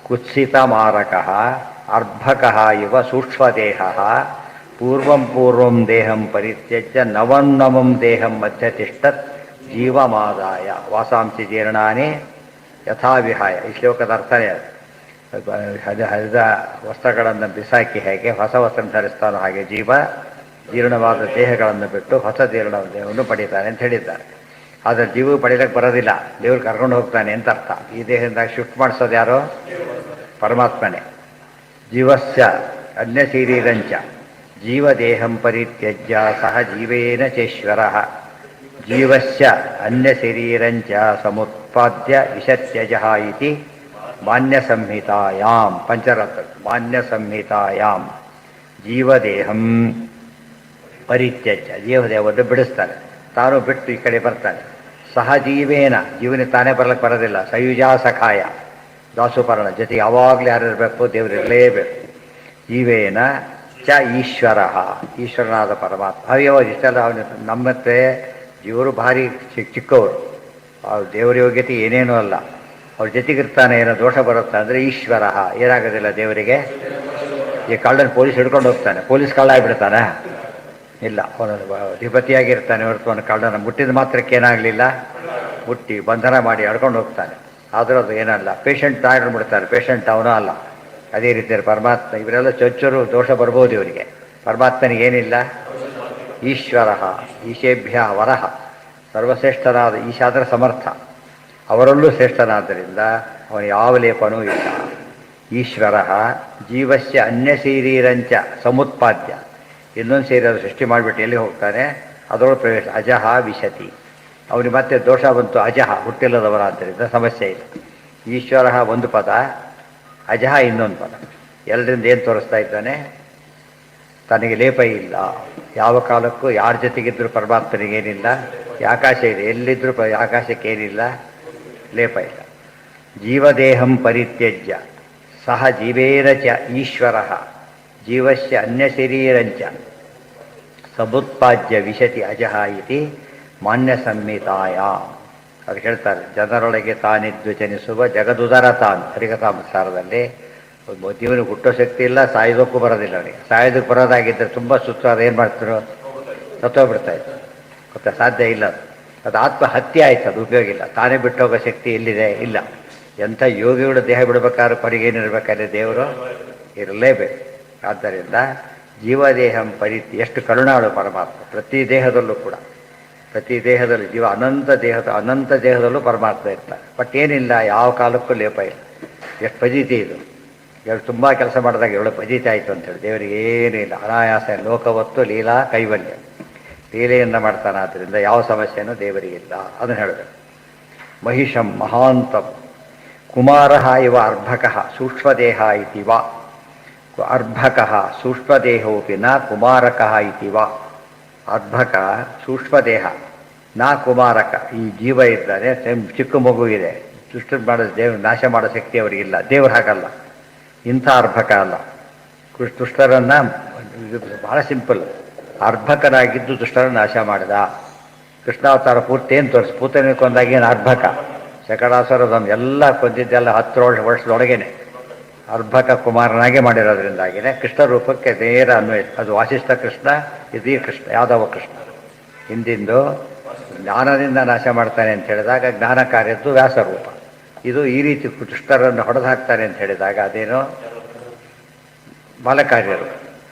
ಕುತ್ಸಿತ ಮಾರಕಃ ಅರ್ಭಕಃ ಇವ ಸೂಕ್ಷ್ಮದೇಹ ಪೂರ್ವಂ ಪೂರ್ವಂ ದೇಹಂ ಪರಿತ್ಯಜ್ಯ ನವಂ ನವಂ ದೇಹಂ ಮಧ್ಯ ತಿಷ್ಠತ್ ಜೀವಮಾದಾಯ ವಾಸಾಂಸಿ ಜೀರ್ಣಾನೇ ಯಥಾವಿಹಾಯ. ಈ ಶ್ಲೋಕದ ಅರ್ಥನೇ ಹರಿದ ವಸ್ತ್ರಗಳನ್ನು ಬಿಸಾಕಿ ಹೇಗೆ ಹೊಸ ವಸ್ತ್ರ ಧರಿಸ್ತಾನೋ ಹಾಗೆ ಜೀವ ಜೀರ್ಣವಾದ ದೇಹಗಳನ್ನು ಬಿಟ್ಟು ಹೊಸ ಜೀರ್ಣ ದೇಹವನ್ನು ಪಡೀತಾನೆ ಅಂತ ಹೇಳಿದ್ದಾರೆ. ಆದರೆ ಜೀವ ಪಡೀಲಿಕ್ಕೆ ಬರೋದಿಲ್ಲ, ದೇವ್ರು ಕರ್ಕೊಂಡು ಹೋಗ್ತಾನೆ ಅಂತ ಅರ್ಥ. ಈ ದೇಹದಿಂದ ಶಿಫ್ಟ್ ಮಾಡಿಸೋದು ಯಾರೋ? ಪರಮಾತ್ಮನೇ. ಜೀವಸ್ಯ ಅನ್ಯ ಶರೀರಂಚ ಜೀವದೇಹಂ ಪರಿತ್ಯಜ್ಯ ಸಹ ಜೀವೇನ ಚೇಶ್ವರಃ ಜೀವಸ್ಯ ಅನ್ಯ ಶರೀರಂಚ ಸಮುತ್ಪಾದ್ಯ ವಿಷತ್ಯಜಃ ಇತಿ ಮಾನ್ಯ ಸಂಹಿತಾಯಾಂ ಪಂಚರತ್ನ ಮಾನ್ಯ ಸಂಹಿತಾಯಾಂ ಜೀವದೇಹಂ ಪರಿತ್ಯಜ್ಯ, ಜೀವದೇಹವನ್ನು ಬಿಡಿಸ್ತಾನೆ, ತಾನು ಬಿಟ್ಟು ಈ ಕಡೆ ಬರ್ತಾನೆ. ಸಹ ಜೀವೇನ, ಜೀವನ ತಾನೇ ಬರ್ಲಿಕ್ಕೆ ಬರೋದಿಲ್ಲ. ಸಯುಜಾ ಸಖಾಯ, ದಾಸುಪರ್ಣ ಜೊತೆಗೆ ಯಾವಾಗಲೂ ಯಾರು ಇರಬೇಕು, ದೇವರು ಇರಲೇಬೇಕು. ಜೀವೇನ ಚ ಈಶ್ವರ, ಈಶ್ವರನಾದ ಪರಮಾತ್ಮ. ಅಯ್ಯೋ ಇಷ್ಟೆಲ್ಲ ಅವನು ನಮ್ಮತ್ತೆ ಇವರು ಭಾರಿ ಚಿಕ್ಕವರು, ಅವ್ರು ದೇವರ ಯೋಗ್ಯತೆ ಏನೇನೂ ಅಲ್ಲ. ಅವ್ರ ಜೊತೆಗಿರ್ತಾನೆ, ಏನೋ ದೋಷ ಬರುತ್ತಾ ಅಂದರೆ ಈಶ್ವರ ಏನಾಗೋದಿಲ್ಲ ದೇವರಿಗೆ. ಈ ಕಳ್ಳನ ಪೊಲೀಸ್ ಹಿಡ್ಕೊಂಡು ಹೋಗ್ತಾನೆ, ಪೊಲೀಸ್ ಕಳ್ಳ ಆಗಿಬಿಡ್ತಾನೆ ಇಲ್ಲ, ಅವನು ಅಧಿಪತಿಯಾಗಿರ್ತಾನೆ ಹೊರತು ಅವನು ಕಳ್ಳನ ಮುಟ್ಟಿದ ಮಾತ್ರಕ್ಕೆ ಏನಾಗಲಿಲ್ಲ, ಮುಟ್ಟಿ ಬಂಧನ ಮಾಡಿ ಎಳ್ಕೊಂಡು ಹೋಗ್ತಾನೆ. ಆದರೂ ಅದು ಏನಲ್ಲ. ಪೇಷಂಟ್ ತಾಯಿಗಳು ಬಿಡ್ತಾರೆ, ಪೇಷಂಟ್ ಅವನೂ ಅಲ್ಲ. ಅದೇ ರೀತಿ ಪರಮಾತ್ಮ, ಇವರೆಲ್ಲ ಚೊಚ್ಚರು ದೋಷ ಬರ್ಬೋದು ಇವರಿಗೆ, ಪರಮಾತ್ಮನಿಗೇನಿಲ್ಲ. ಈಶ್ವರ ಈಶೇಭ್ಯ ವರಹ, ಸರ್ವಶ್ರೇಷ್ಠನಾದ ಈಶಾದ್ರ ಸಮರ್ಥ, ಅವರಲ್ಲೂ ಶ್ರೇಷ್ಠನಾದ್ದರಿಂದ ಅವನು ಯಾವ ಲೇಪನೂ ಇಲ್ಲ. ಈಶ್ವರ ಜೀವಸ್ಯ ಅನ್ಯ ಶರೀರಂಚ ಸಮುತ್ಪಾದ್ಯ, ಇನ್ನೊಂದು ಶರೀರ ಸೃಷ್ಟಿ ಮಾಡಿಬಿಟ್ಟು ಎಲ್ಲಿ ಹೋಗ್ತಾನೆ, ಅದರೊಳಗೆ ಪ್ರವೇಶ. ಅಜಹ ವಿಶತಿ, ಅವನಿಗೆ ಮತ್ತೆ ದೋಷ ಬಂತು, ಅಜಹ ಹುಟ್ಟಿಲ್ಲದವರಾದ್ದರಿಂದ ಸಮಸ್ಯೆ ಇಲ್ಲ. ಈಶ್ವರ ಒಂದು ಪದ, ಅಜಹ ಇನ್ನೊಂದು ಪದ. ಎಲ್ಲರಿಂದ ಏನು ತೋರಿಸ್ತಾ ಇದ್ದಾನೆ, ತನಗೆ ಲೇಪ ಇಲ್ಲ. ಯಾವ ಕಾಲಕ್ಕೂ ಯಾರ ಜೊತೆಗಿದ್ದರೂ ಪರಮಾತ್ಮನಿಗೇನಿಲ್ಲ. ಈ ಆಕಾಶ ಇದೆ, ಎಲ್ಲಿದ್ದರೂ ಆಕಾಶಕ್ಕೇನಿಲ್ಲ, ಲೇಪ ಇಲ್ಲ. ಜೀವದೇಹಂ ಪರಿತ್ಯಜ್ಯ ಸಹ ಜೀವೇನ ಚ ಈಶ್ವರ ಜೀವಸ್ಯ ಅನ್ಯ ಶರೀರಂಚ ಸಮುತ್ಪಾದ್ಯ ವಿಶತಿ ಅಜಹ ಇತಿ ಮಾನ್ಯ ಸಂಹಿತಾಯ. ಅದು ಹೇಳ್ತಾರೆ, ಜನರೊಳಗೆ ತಾನಿದ್ದು ಜನಿಸುವ ಜಗದುದರ ತಾನು ಹರಿಕಥಾಮಸಾರದಲ್ಲಿ. ಜೀವನಿಗೆ ಹುಟ್ಟೋ ಶಕ್ತಿ ಇಲ್ಲ, ಸಾಯೋದಕ್ಕೂ ಬರೋದಿಲ್ಲ. ಅವನಿಗೆ ಸಾಯೋದಕ್ಕೆ ಬರೋದಾಗಿದ್ದರೆ ತುಂಬ ಸುತ್ತ ಏನು ಮಾಡ್ತಾರೋ, ಸತ್ತೋಗ್ಬಿಡ್ತಾಯಿತ್ತು. ಗೊತ್ತಾ, ಸಾಧ್ಯ ಇಲ್ಲ. ಅದು ಆತ್ಮಹತ್ಯೆ ಆಯ್ತು, ಅದು ಉಪಯೋಗ ಇಲ್ಲ. ತಾನೇ ಬಿಟ್ಟೋಗೋ ಶಕ್ತಿ ಎಲ್ಲಿದೆ, ಇಲ್ಲ. ಎಂಥ ಯೋಗಿಗಳು ದೇಹ ಬಿಡಬೇಕಾದ್ರೆ ಕೊನೆಗೇನಿರ್ಬೇಕಾದ್ರೆ ದೇವರು ಇರಲೇಬೇಕು. ಆದ್ದರಿಂದ ಜೀವದೇಹಂ ಪರಿತಿ, ಎಷ್ಟು ಕರುಣಾಳು ಪರಮಾತ್ಮ. ಪ್ರತಿ ದೇಹದಲ್ಲೂ ಕೂಡ, ಪ್ರತಿ ದೇಹದಲ್ಲೂ ಜೀವ ಅನಂತ ದೇಹದಲ್ಲೂ ಪರಮಾತ್ಮ ಇರ್ತಾರೆ. ಬಟ್ ಏನಿಲ್ಲ, ಯಾವ ಕಾಲಕ್ಕೂ ಲೇಪ ಇಲ್ಲ. ಎಷ್ಟು ಫಜೀತಿ ಇದು. ಇವಾಗ ತುಂಬ ಕೆಲಸ ಮಾಡಿದಾಗ ಎವಳು ಫಜೀತಿ ಆಯಿತು ಅಂತೇಳಿ, ದೇವರಿಗೆ ಏನೂ ಇಲ್ಲ, ಅನಾಯಾಸ. ಲೋಕವತ್ತು ಲೀಲಾ ಕೈವಲ್ಯ, ಲೀಲೆಯಿಂದ ಮಾಡ್ತಾನೆ. ಆದ್ದರಿಂದ ಯಾವ ಸಮಸ್ಯೆನೂ ದೇವರಿಗಿಲ್ಲ, ಅದನ್ನು ಹೇಳಬೇಕು. ಮಹಿಷಂ ಮಹಾಂತಂ ಕುಮಾರ ಇವ ಅರ್ಭಕ ಸೂಕ್ಷ್ಮದೇಹ ಇತಿ ವಾ. ಅರ್ಭಕ ಸೂಕ್ಷ್ಮದೇಹೋಪಿ ನ ಕುಮಾರಕ ಇತಿ ವಾ. ಅರ್ಭಕ ಸೂಕ್ಷ್ಮದೇಹ, ನಾ ಕುಮಾರಕ. ಈ ಜೀವ ಇದ್ದಾನೆ, ಚಿಕ್ಕ ಮಗು ಇದೆ, ದುಷ್ಟ ಮಾಡೋ ದೇವ್ರ ನಾಶ ಮಾಡೋ ಶಕ್ತಿ ಅವರಿಗಿಲ್ಲ. ದೇವ್ರು ಹಾಗಲ್ಲ, ಇಂಥ ಅರ್ಭಕ ಅಲ್ಲ. ದುಷ್ಟರನ್ನು ಬಹಳ ಸಿಂಪಲ್, ಅರ್ಭಕನಾಗಿದ್ದು ದುಷ್ಟರನ್ನು ನಾಶ ಮಾಡಿದ. ಕೃಷ್ಣಾವತಾರ ಪೂರ್ತಿ ಏನು ತೋರಿಸಿ, ಪೂತನೆ ಕೊಂದಾಗ ಏನು ಅರ್ಭಕ, ಶಕಟಾಸುರದನ್ನು ಎಲ್ಲ ಕೊಂದಿದ್ದೆಲ್ಲ 10 ವರ್ಷದೊಳಗೇನೆ ಅರ್ಭಕ ಕುಮಾರನಾಗೆ ಮಾಡಿರೋದ್ರಿಂದಾಗಿಯೇ ಕೃಷ್ಣ ರೂಪಕ್ಕೆ ನೇರ ಅನ್ವಯ. ಅದು ವಾಸಿಷ್ಠ ಕೃಷ್ಣ, ಇದೀ ಕೃಷ್ಣ, ಯಾದವ ಕೃಷ್ಣ. ಹಿಂದಿಂದು ಜ್ಞಾನದಿಂದ ನಾಶ ಮಾಡ್ತಾನೆ ಅಂತ ಹೇಳಿದಾಗ ಜ್ಞಾನ ಕಾರ್ಯದ್ದು ವ್ಯಾಸರೂಪ. ಇದು ಈ ರೀತಿ ದುಷ್ಟರನ್ನು ಹೊಡೆದು ಹಾಕ್ತಾನೆ ಅಂತ ಹೇಳಿದಾಗ ಅದೇನೋ ಬಾಲಕಾರ್ಯರು.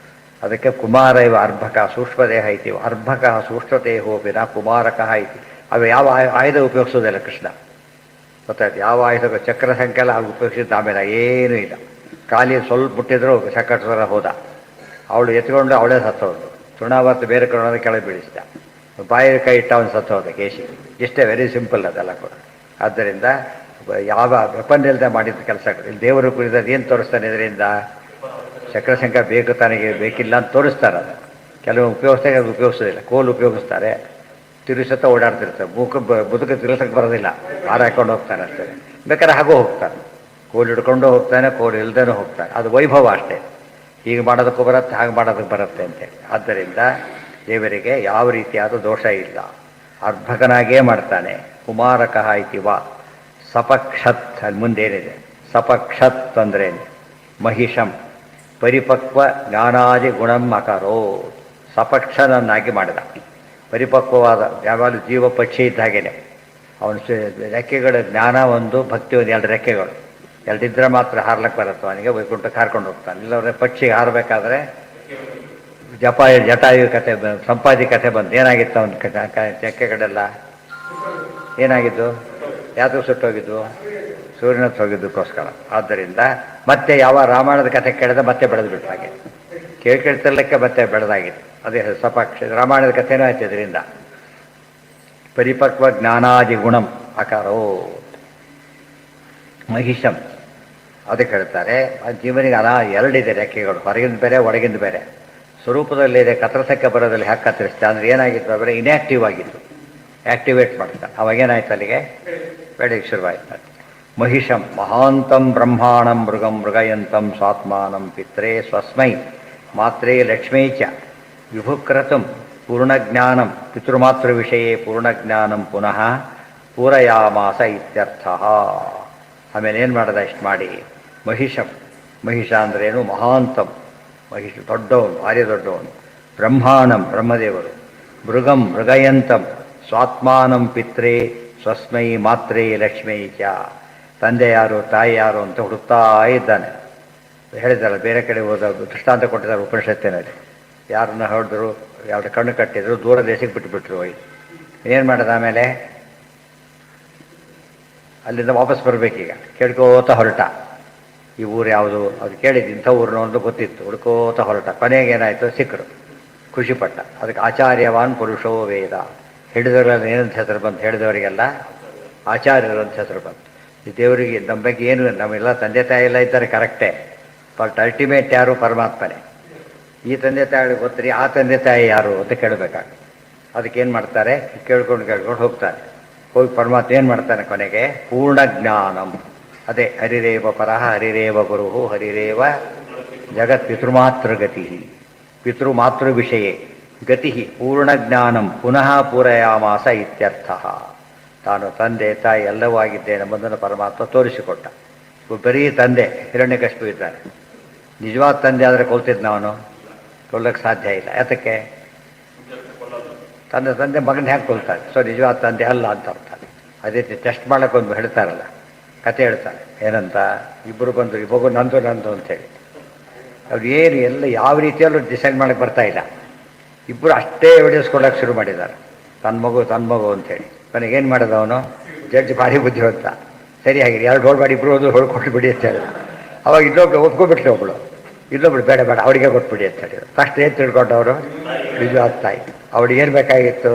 ಅದಕ್ಕೆ ಕುಮಾರ ಇವ ಅರ್ಭಕ ಸೂಕ್ಷ್ಮದೇಹ ಐತಿ. ಅರ್ಭಕ ಸೂಕ್ಷ್ಮದೇಹೋಪಿನ ಕುಮಾರಕ ಐತಿ. ಅವು ಯಾವ ಆಯುಧ ಉಪಯೋಗಿಸೋದಿಲ್ಲ ಕೃಷ್ಣ, ಗೊತ್ತಾಯ್ತು. ಯಾವ ಆಯುಧ, ಚಕ್ರ ಸಂಖ್ಯೆಲ್ಲ ಆಗ ಉಪಯೋಗಿಸಿದ್ದು ಆಮೇಲೆ ಏನೂ ಇಲ್ಲ. ಖಾಲಿ ಸ್ವಲ್ಪ ಬಿಟ್ಟಿದ್ರು ಶಕಟರ ಹೋದ. ಅವಳು ಎತ್ಕೊಂಡು ಅವಳೇ ಸತ್ತೋದು. ತೃಣಾವತ್ತು ಬೇರೆ ಕಡೆ ಕೆಳಗೆ ಬೀಳಿಸಿದ. ಬಾಯಿಗೆ ಕೈ ಇಟ್ಟ ಅವನು ಸತ್ತೋದ ಕೇಶಿ. ಇಷ್ಟೇ, ವೆರಿ ಸಿಂಪಲ್ ಅದೆಲ್ಲ ಕೂಡ. ಆದ್ದರಿಂದ ಯಾವ ವೆಪನ್ ಇಲ್ಲದೆ ಮಾಡಿದ ಕೆಲಸಗಳು. ಇಲ್ಲಿ ದೇವರು ಕುರಿತದ್ದು ಏನು ತೋರಿಸ್ತಾನೆ, ಇದರಿಂದ ಚಕ್ರಸಂಖ್ಯೆ ಬೇಕು, ತನಗೆ ಬೇಕಿಲ್ಲ ಅಂತ ತೋರಿಸ್ತಾರೆ. ಅದು ಕೆಲವು ಉಪಯೋಗಿಸ್ತಾರೆ, ಅದು ಉಪಯೋಗಿಸೋದಿಲ್ಲ. ಕೋಲು ಉಪಯೋಗಿಸ್ತಾರೆ, ತಿರುಸತ್ತ ಓಡಾಡ್ತಿರ್ತಾರೆ. ಬದುಕ ತಿರುಸಕ್ಕೆ ಬರೋದಿಲ್ಲ, ಹಾರ ಹಾಕೊಂಡು ಹೋಗ್ತಾನೆ ಅಷ್ಟೇ. ಬೇಕಾದ್ರೆ ಹಾಗೂ ಹೋಗ್ತಾನೆ, ಕೋಲು ಹಿಡ್ಕೊಂಡು ಹೋಗ್ತಾನೆ, ಕೋಲು ಇಲ್ದೇನೂ ಹೋಗ್ತಾನೆ. ಅದು ವೈಭವ ಅಷ್ಟೇ. ಹೀಗೆ ಮಾಡೋದಕ್ಕೂ ಬರುತ್ತೆ, ಹಾಗೆ ಮಾಡೋದಕ್ಕೆ ಬರುತ್ತೆ ಅಂತೇಳಿ. ಆದ್ದರಿಂದ ದೇವರಿಗೆ ಯಾವ ರೀತಿಯಾದ ದೋಷ ಇಲ್ಲ, ಅರ್ಭಕನಾಗೇ ಮಾಡ್ತಾನೆ. ಕುಮಾರಕ ಇತಿ ವಾ. ಸಪಕ್ಷತ್, ಅಲ್ಲಿ ಮುಂದೇನಿದೆ, ಸಪಕ್ಷತ್ ಅಂದ್ರೇನು, ಮಹಿಷಂ ಪರಿಪಕ್ವ ಜ್ಞಾನಾದಿ ಗುಣಂ ಅಕರೋ. ಸಪಕ್ಷನನ್ನಾಗಿ ಮಾಡಿದ, ಪರಿಪಕ್ವವಾದ. ಯಾವಾಗಲೂ ಜೀವ ಪಕ್ಷಿ ಇದ್ದ ಹಾಗೇನೆ ಅವನು ರೆಕ್ಕೆಗಳ ಜ್ಞಾನ ಒಂದು, ಭಕ್ತಿ ಒಂದು, 2 ರೆಕ್ಕೆಗಳು. 2 ಇದ್ದರೆ ಮಾತ್ರ ಹಾರ್ಲಕ್ಕೆ ಬರುತ್ತೆ ಅವನಿಗೆ. ವೈಕುಂಠಕ್ಕೆ ಹಾರ್ಕೊಂಡು ಹೋಗ್ತಾನೆ. ಇಲ್ಲವ್ರೆ ಪಕ್ಷಿಗೆ ಹಾರಬೇಕಾದ್ರೆ ಜಟಾಯು ಕಥೆ, ಸಂಪಾದಿ ಕಥೆ ಬಂದು ಏನಾಗಿತ್ತು ಅವನ ರೆಕ್ಕೆಗಳೆಲ್ಲ ಏನಾಗಿದ್ದು, ಯಾವುದು ಸುಟ್ಟೋಗಿದ್ದು, ಸೂರ್ಯನತ್ತು ಹೋಗಿದ್ದಕ್ಕೋಸ್ಕರ. ಆದ್ದರಿಂದ ಮತ್ತೆ ಯಾವ ರಾಮಾಯಣದ ಕಥೆ ಕೇಳಿದ ಮತ್ತೆ ಬೆಳೆದು ಬಿಟ್ಟು ಹಾಗೆ ಕೇಳ್ತಿರ್ಲಿಕ್ಕೆ ಮತ್ತೆ ಬೆಳೆದಾಗಿದೆ. ಅದೇ ಸಪಕ್ಷ. ರಾಮಾಯಣದ ಕಥೆನೂ ಆಯ್ತು ಇದರಿಂದ. ಪರಿಪಕ್ವ ಜ್ಞಾನಾದಿ ಗುಣಂ ಅಕಾರೋ ಮಹಿಷಂ. ಅದಕ್ಕೆ ಹೇಳ್ತಾರೆ, ಆ ಜೀವನಿಗೆ 2 ರೆಕ್ಕೆಗಳು, ಹೊರಗಿಂದ ಬೇರೆ ಒಳಗಿಂದ ಬೇರೆ. ಸ್ವರೂಪದಲ್ಲಿದೆ, ಕತ್ತರಿಸಕ್ಕೆ ಬರೋದಲ್ಲಿ ಹ್ಯಾಕೆ ಕತ್ತರಿಸ್ತಾ ಅಂದರೆ ಏನಾಗಿತ್ತು ಅಂದರೆ ಇನ್ಯಾಕ್ಟಿವ್ ಆಗಿತ್ತು. ಆ್ಯಕ್ಟಿವೇಟ್ ಮಾಡ್ತಾ ಅವಾಗೇನಾಯ್ತು, ಅಲ್ಲಿಗೆ ಬೆಳಗ್ಗೆ ಶುರುವಾಯ್ತು. ಮಹಿಷಂ ಮಹಾಂತಂ ಬ್ರಹ್ಮಾಣಂ ಮೃಗಂ ಮೃಗಯಂತಂ ಸ್ವಾತ್ಮಾನಂ ಪಿತ್ರೇ ಸ್ವಸ್ಮೈ ಮಾತ್ರೇ ಲಕ್ಷ್ಮೀ ಚ ವಿಭುಕ್ರತಂ ಪೂರ್ಣಜ್ಞಾನಂ ಪಿತೃಮಾತೃವಿಷಯೇ ಪೂರ್ಣಜ್ಞಾನಂ ಪುನಃ ಪೂರಯಾಮಾಸ ಇತ್ಯರ್ಥ. ಆಮೇಲೆ ಏನು ಮಾಡಿದ ಇಷ್ಟು ಮಾಡಿ ಮಹಿಷಂ, ಮಹಿಷ ಅಂದ್ರೇನು ಮಹಾಂತಂ, ಮಹಿಷ ದೊಡ್ಡವನು, ಭಾರಿ ದೊಡ್ಡವನು, ಬ್ರಹ್ಮಾಣಂ ಬ್ರಹ್ಮದೇವರು, ಮೃಗಂ ಮೃಗಯಂತಂ ಸ್ವಾತ್ಮಾನಂ ಪಿತ್ರೇ ಸ್ವಸ್ಮೈ ಮಾತ್ರೇ ಲಕ್ಷ್ಮೀ ಚ, ತಂದೆ ಯಾರು ತಾಯಿ ಯಾರು ಅಂತ ಹುಡುಕ್ತಾ ಇದ್ದಾನೆ. ಹೇಳಿದಾರೆ ಬೇರೆ ಕಡೆ ಹೋದ ದೃಷ್ಟಾಂತ ಕೊಟ್ಟಿದ್ದಾರೆ ಉಪನಿಷತ್ತಿನಲ್ಲಿ. ಯಾರನ್ನ ಹೊಡೆದ್ರು, ಯಾವ್ದು ಕಣ್ಣು ಕಟ್ಟಿದ್ರು, ದೂರ ದೇಶಕ್ಕೆ ಬಿಟ್ಟುಬಿಟ್ರು. ಏನು ಮಾಡೋದು ಆಮೇಲೆ? ಅಲ್ಲಿಂದ ವಾಪಸ್ ಬರಬೇಕೀಗ. ಕೇಳ್ಕೋತ ಹೊರಟ. ಈ ಊರು ಯಾವುದು ಅದು ಕೇಳಿದ್ದು, ಇಂಥ ಊರಿನ ಒಂದು ಗೊತ್ತಿತ್ತು. ಹುಡ್ಕೋತ ಹೊರಟ. ಕೊನೆಗೆ ಏನಾಯಿತು, ಸಿಕ್ಕರು, ಖುಷಿಪಟ್ಟ. ಅದಕ್ಕೆ ಆಚಾರ್ಯವಾನ್ ಪುರುಷೋ ವೇದ. ಹಿಡಿದವರೆಲ್ಲ ಏನಂತ ಹೆಸರು ಬಂತು? ಹೇಳಿದವರಿಗೆಲ್ಲ ಆಚಾರ್ಯರು ಅಂತ ಹೆಸರು ಬಂತು. ಈ ದೇವರಿಗೆ ನಮ್ಮ ಬಗ್ಗೆ ಏನು, ನಮ್ಮೆಲ್ಲ ತಂದೆ ತಾಯಿ ಎಲ್ಲ ಇದ್ದಾರೆ ಕರೆಕ್ಟೇ, ಬಟ್ ಅಲ್ಟಿಮೇಟ್ ಯಾರು? ಪರಮಾತ್ಮನೇ. ಈ ತಂದೆ ತಾಯಿಗಳಿಗೆ ಗೊತ್ತರಿ, ಆ ತಂದೆ ತಾಯಿ ಯಾರು ಅಂತ ಕೇಳಬೇಕಾಗುತ್ತೆ. ಅದಕ್ಕೇನು ಮಾಡ್ತಾರೆ? ಕೇಳ್ಕೊಂಡು ಹೋಗ್ತಾರೆ. ಹೋಗಿ ಪರಮಾತ್ಮ ಏನು ಮಾಡ್ತಾನೆ ಕೊನೆಗೆ? ಪೂರ್ಣ ಜ್ಞಾನಂ. ಅದೇ ಹರಿರೇವ ಪರಃ ಹರಿರೇವ ಗುರು ಹರಿರೇವ ಜಗತ್ ಪಿತೃಮಾತೃಗತಿ ಪಿತೃಮಾತೃ ವಿಷಯೇ ಗತಿ ಪೂರ್ಣ ಜ್ಞಾನಂ ಪುನಃ ಪೂರಯಾಮಾಸ ಇತ್ಯರ್ಥ. ತಾನು ತಂದೆ ತಾಯಿ ಎಲ್ಲವೂ ಆಗಿದ್ದೇನೆಂಬುದನ್ನು ಪರಮಾತ್ಮ ತೋರಿಸಿಕೊಟ್ಟ. ಬರೀ ತಂದೆ ಹಿರಣ್ಯಕಶಿಪು ಇದ್ದಾನೆ. ನಿಜವಾದ ತಂದೆ ಆದರೆ ಕೊಲ್ತಿದ್ದ ಅವನು? ಕೊಲ್ಲಕ್ಕೆ ಸಾಧ್ಯ ಇಲ್ಲ. ಯಾತಕ್ಕೆ? ತಂದೆ ಮಗನ ಹ್ಯಾಕೆ ಕೊಲ್ತಾನೆ? ಸೊ ನಿಜವಾದ ತಂದೆ ಅಲ್ಲ ಅಂತ ಅರ್ಥ. ಅದೇ ರೀತಿ ಟೆಸ್ಟ್ ಮಾಡೋಕ್ಕೊಂದು ಹೇಳ್ತಾರಲ್ಲ, ಕತೆ ಹೇಳ್ತಾರೆ. ಏನಂತ? ಇಬ್ಬರು ಬಂದರು, ಈ ಮಗು ನಂದು ಅಂತೇಳಿ. ಅವ್ರು ಏನು ಎಲ್ಲ ಯಾವ ರೀತಿಯಲ್ಲೂ ಡಿಸೈಡ್ ಮಾಡೋಕ್ಕೆ ಬರ್ತಾ ಇಲ್ಲ. ಇಬ್ಬರು ಅಷ್ಟೇ ಎವಿಡೆನ್ಸ್ ಕೊಡೋಕ್ಕೆ ಶುರು ಮಾಡಿದ್ದಾರೆ, ತನ್ನ ಮಗು ಅಂತೇಳಿ. ಕೊನೆಗೇನು ಮಾಡೋದು ಅವನು? ಜಡ್ಜ್ ಭಾರಿ ಬುದ್ಧಿವಂತ. ಸರಿಯಾಗಿರಿ, ಎರಡು ರೋಲ್ ಮಾಡಿ ಇಬ್ಬರು ಒಂದು ಹೊಳ್ಕೊಟ್ಟು ಬಿಡಿ ಅಂತ ಹೇಳಿ. ಅವಾಗ ಇನ್ನೊಬ್ಳು ಒಪ್ಕೊಬಿಟ್ಲು, ಇನ್ನೊಬ್ಳು ಬೇಡ ಅವಳಿಗೆ ಕೊಟ್ಬಿಡಿ ಅಂತ ಹೇಳಿದ್ರು. ಫಸ್ಟ್ ಏನು ತಿಳ್ಕೊಂಡವರು? ನಿಜವಾದ ತಾಯಿ. ಅವಳಿಗೆ ಏನು ಬೇಕಾಗಿತ್ತು?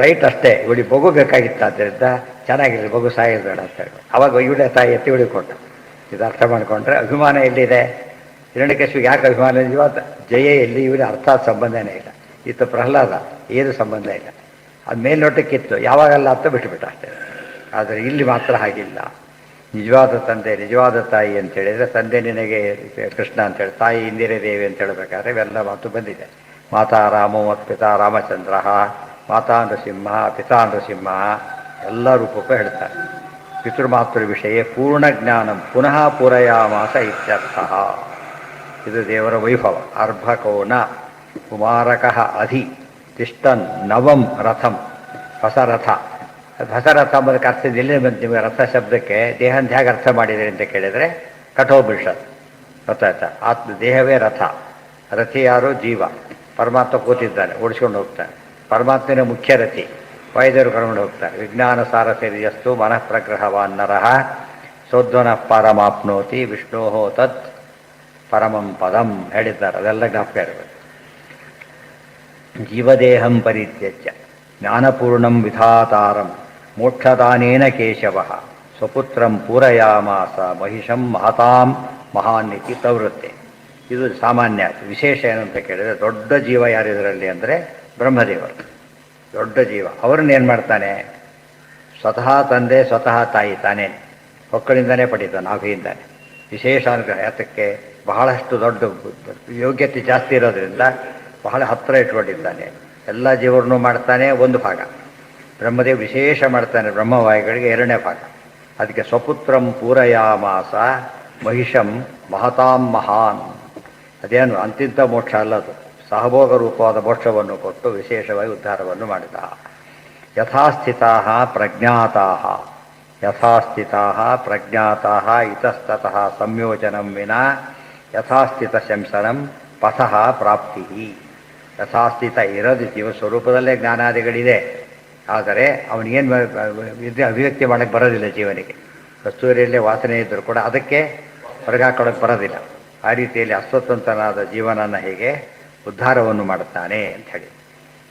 ರೈಟ್ ಅಷ್ಟೇ. ಇವಳಿಗೆ ಮಗು ಬೇಕಾಗಿತ್ತು. ಆದ್ದರಿಂದ ಚೆನ್ನಾಗಿರಲಿ, ಮಗು ಸಾಯೋದು ಬೇಡ ಅಂತ ಹೇಳಿ. ಅವಾಗ ಇವಳೆ ತಾಯಿ ಎತ್ತಿ ಇವಳಿಗೆ ಕೊಟ್ಟ. ಇದು ಅರ್ಥ ಮಾಡಿಕೊಂಡ್ರೆ ಅಭಿಮಾನ ಎಲ್ಲಿದೆ? ಹಿರಣ್ಯಕಶಿಪಿಗೆ ಯಾಕೆ ಅಭಿಮಾನ? ನಿಜವಾದ ಜಯ ಎಲ್ಲಿ? ಇವನಿಗೆ ಅರ್ಥಾತ್ ಸಂಬಂಧನೇ ಇಲ್ಲ. ಈತ ಪ್ರಹ್ಲಾದ, ಏನು ಸಂಬಂಧ ಇಲ್ಲ. ಅದು ಮೇಲ್ನೋಟಕ್ಕಿತ್ತು, ಯಾವಾಗಲ್ಲ ಅಂತ ಬಿಟ್ಟುಬಿಟ್ಟ ಅಷ್ಟೇ. ಆದರೆ ಇಲ್ಲಿ ಮಾತ್ರ ಹಾಗಿಲ್ಲ. ನಿಜವಾದ ತಂದೆ ನಿಜವಾದ ತಾಯಿ ಅಂತ ಹೇಳಿದರೆ, ತಂದೆ ನಿನಗೆ ಕೃಷ್ಣ ಅಂತೇಳಿ, ತಾಯಿ ಇಂದಿರೇ ದೇವಿ ಅಂತ ಹೇಳಬೇಕಾದ್ರೆ ಇವೆಲ್ಲ ಮಾತು ಬಂದಿದೆ. ಮಾತಾ ರಾಮೋ ಮತ್ತು ಪಿತಾ ರಾಮಚಂದ್ರ, ಮಾತಾ ನೃಸಿಂಹ ಪಿತಾ ನೃಸಿಂಹ ಎಲ್ಲ ರೂಪಕ್ಕೂ ಹೇಳ್ತಾರೆ. ಪಿತೃಮಾತೃ ವಿಷಯ ಪೂರ್ಣ ಜ್ಞಾನಂ ಪುನಃ ಪೂರಯಾಮಾಸ ಇತ್ಯರ್ಥ. ಇದು ದೇವರ ವೈಭವ. ಅರ್ಭಕೋನ ಕುಮಾರಕಃ ಅಧಿ ತಿಷ್ಟನ್ ನವಂ ರಥಂ. ಹೊಸ ರಥ. ಹೊಸರಥ ಅಂಬೋದಕ್ಕೆ ಅರ್ಥ ಎಲ್ಲಿ ಬಂತು ನಿಮಗೆ? ರಥ ಶಬ್ದಕ್ಕೆ ದೇಹ ಅಂತ ಹೇಗೆ ಅರ್ಥ ಮಾಡಿದರೆ ಅಂತ ಕೇಳಿದರೆ ಕಠೋಪನಿಷತ್. ಗೊತ್ತಾಯ್ತಾ? ದೇಹವೇ ರಥ. ರಥಿ ಯಾರು? ಜೀವ. ಪರಮಾತ್ಮ ಕೂತಿದ್ದಾನೆ, ಓಡಿಸ್ಕೊಂಡು ಹೋಗ್ತಾನೆ. ಪರಮಾತ್ಮನ ಮುಖ್ಯ ರಥಿ. ವಾಯುದೇವರು ಕರ್ಕೊಂಡು ಹೋಗ್ತಾರೆ. ವಿಜ್ಞಾನ ಸಾರಥಿರ್ಯಸ್ತು ಮನಃ ಪ್ರಗ್ರಹವಾನ್ ನರಃ ಸೋದ್ವನ ಪರಮಾಪ್ನೋತಿ ವಿಷ್ಣೋ ತತ್ ಪರಮಂ ಪದಂ ಹೇಳಿದ್ದಾರೆ. ಅದೆಲ್ಲ ಜ್ಞಾಪಕ ಇರಬೇಕು. ಜೀವದೇಹಂ ಪರಿತ್ಯಜ್ಯ ಜ್ಞಾನಪೂರ್ಣಂ ವಿಧಾತಾರಂ ಮೋಕ್ಷದಾನೇನ ಕೇಶವ ಸ್ವಪುತ್ರಂ ಪೂರಯಾಮಾಸ ಮಹಿಷಂ ಮಹತಾಂ ಮಹಾನ್ನಿತಿ ಪ್ರವೃತ್ತಿ. ಇದು ಸಾಮಾನ್ಯ. ವಿಶೇಷ ಏನಂತ ಕೇಳಿದರೆ, ದೊಡ್ಡ ಜೀವ ಯಾರಿದರಲ್ಲಿ ಅಂದರೆ ಬ್ರಹ್ಮದೇವರು. ದೊಡ್ಡ ಜೀವ. ಅವ್ರನ್ನೇನು ಮಾಡ್ತಾನೆ? ಸ್ವತಃ ತಂದೆ ಸ್ವತಃ ತಾಯಿ ತಾನೇ ಮಕ್ಕಳಿಂದನೇ ಪಡೀತಾನೆ, ನಾಭಿಯಿಂದಾನೆ. ವಿಶೇಷ ಅನುಗ್ರಹ. ಯಾತಕ್ಕೆ? ಬಹಳಷ್ಟು ದೊಡ್ಡ ಯೋಗ್ಯತೆ ಜಾಸ್ತಿ ಇರೋದ್ರಿಂದ ಬಹಳ ಹತ್ತಿರ ಇಟ್ಕೊಂಡಿದ್ದಾನೆ. ಎಲ್ಲ ಜೀವರನ್ನು ಮಾಡ್ತಾನೆ ಒಂದು ಭಾಗ. ಬ್ರಹ್ಮದೇವ್ ವಿಶೇಷ ಮಾಡ್ತಾನೆ ಬ್ರಹ್ಮವಾಯುಗಳಿಗೆ ಎರಡನೇ ಭಾಗ. ಅದಕ್ಕೆ ಸ್ವಪುತ್ರಂ ಪೂರಯಾಮಾಸ ಮಹಿಷಂ ಮಹತಾಂ ಮಹಾನ್. ಅದೇನು ಅಂತಿಂತ ಮೋಕ್ಷ ಅಲ್ಲದು, ಸಹಭೋಗ ರೂಪವಾದ ಮೋಕ್ಷವನ್ನು ಕೊಟ್ಟು ವಿಶೇಷವಾಗಿ ಉದ್ಧಾರವನ್ನು ಮಾಡಿದ. ಯಥಾಸ್ಥಿತಾ ಪ್ರಜ್ಞಾತಾ ಯಥಾಸ್ಥಿತಾ ಪ್ರಜ್ಞಾತಾ ಇತಸ್ತತಃ ಸಂಯೋಜನಂ ವಿನಾ ಯಥಾಸ್ಥಿತ ಶಂಸನಂ ಪಥಃ ಪ್ರಾಪ್ತಿ. ಯಥಾಸ್ಥಿತ ಇರೋದು ಜೀವ ಸ್ವರೂಪದಲ್ಲೇ ಜ್ಞಾನಾದಿಗಳಿದೆ. ಆದರೆ ಅವನಿಗೇನು ಅಭಿವ್ಯಕ್ತಿ ಮಾಡೋಕ್ಕೆ ಬರೋದಿಲ್ಲ ಜೀವನಿಗೆ. ಕಸ್ತೂರಿಯಲ್ಲೇ ವಾಸನೆ ಇದ್ದರೂ ಕೂಡ ಅದಕ್ಕೆ ಹೊರಗೆ ಹಾಕೊಳ್ಳೋಕ್ಕೆ ಬರೋದಿಲ್ಲ. ಆ ರೀತಿಯಲ್ಲಿ ಅಸ್ವತಂತ್ರನಾದ ಜೀವನನ್ನು ಹೇಗೆ ಉದ್ಧಾರವನ್ನು ಮಾಡುತ್ತಾನೆ ಅಂತ ಹೇಳಿ.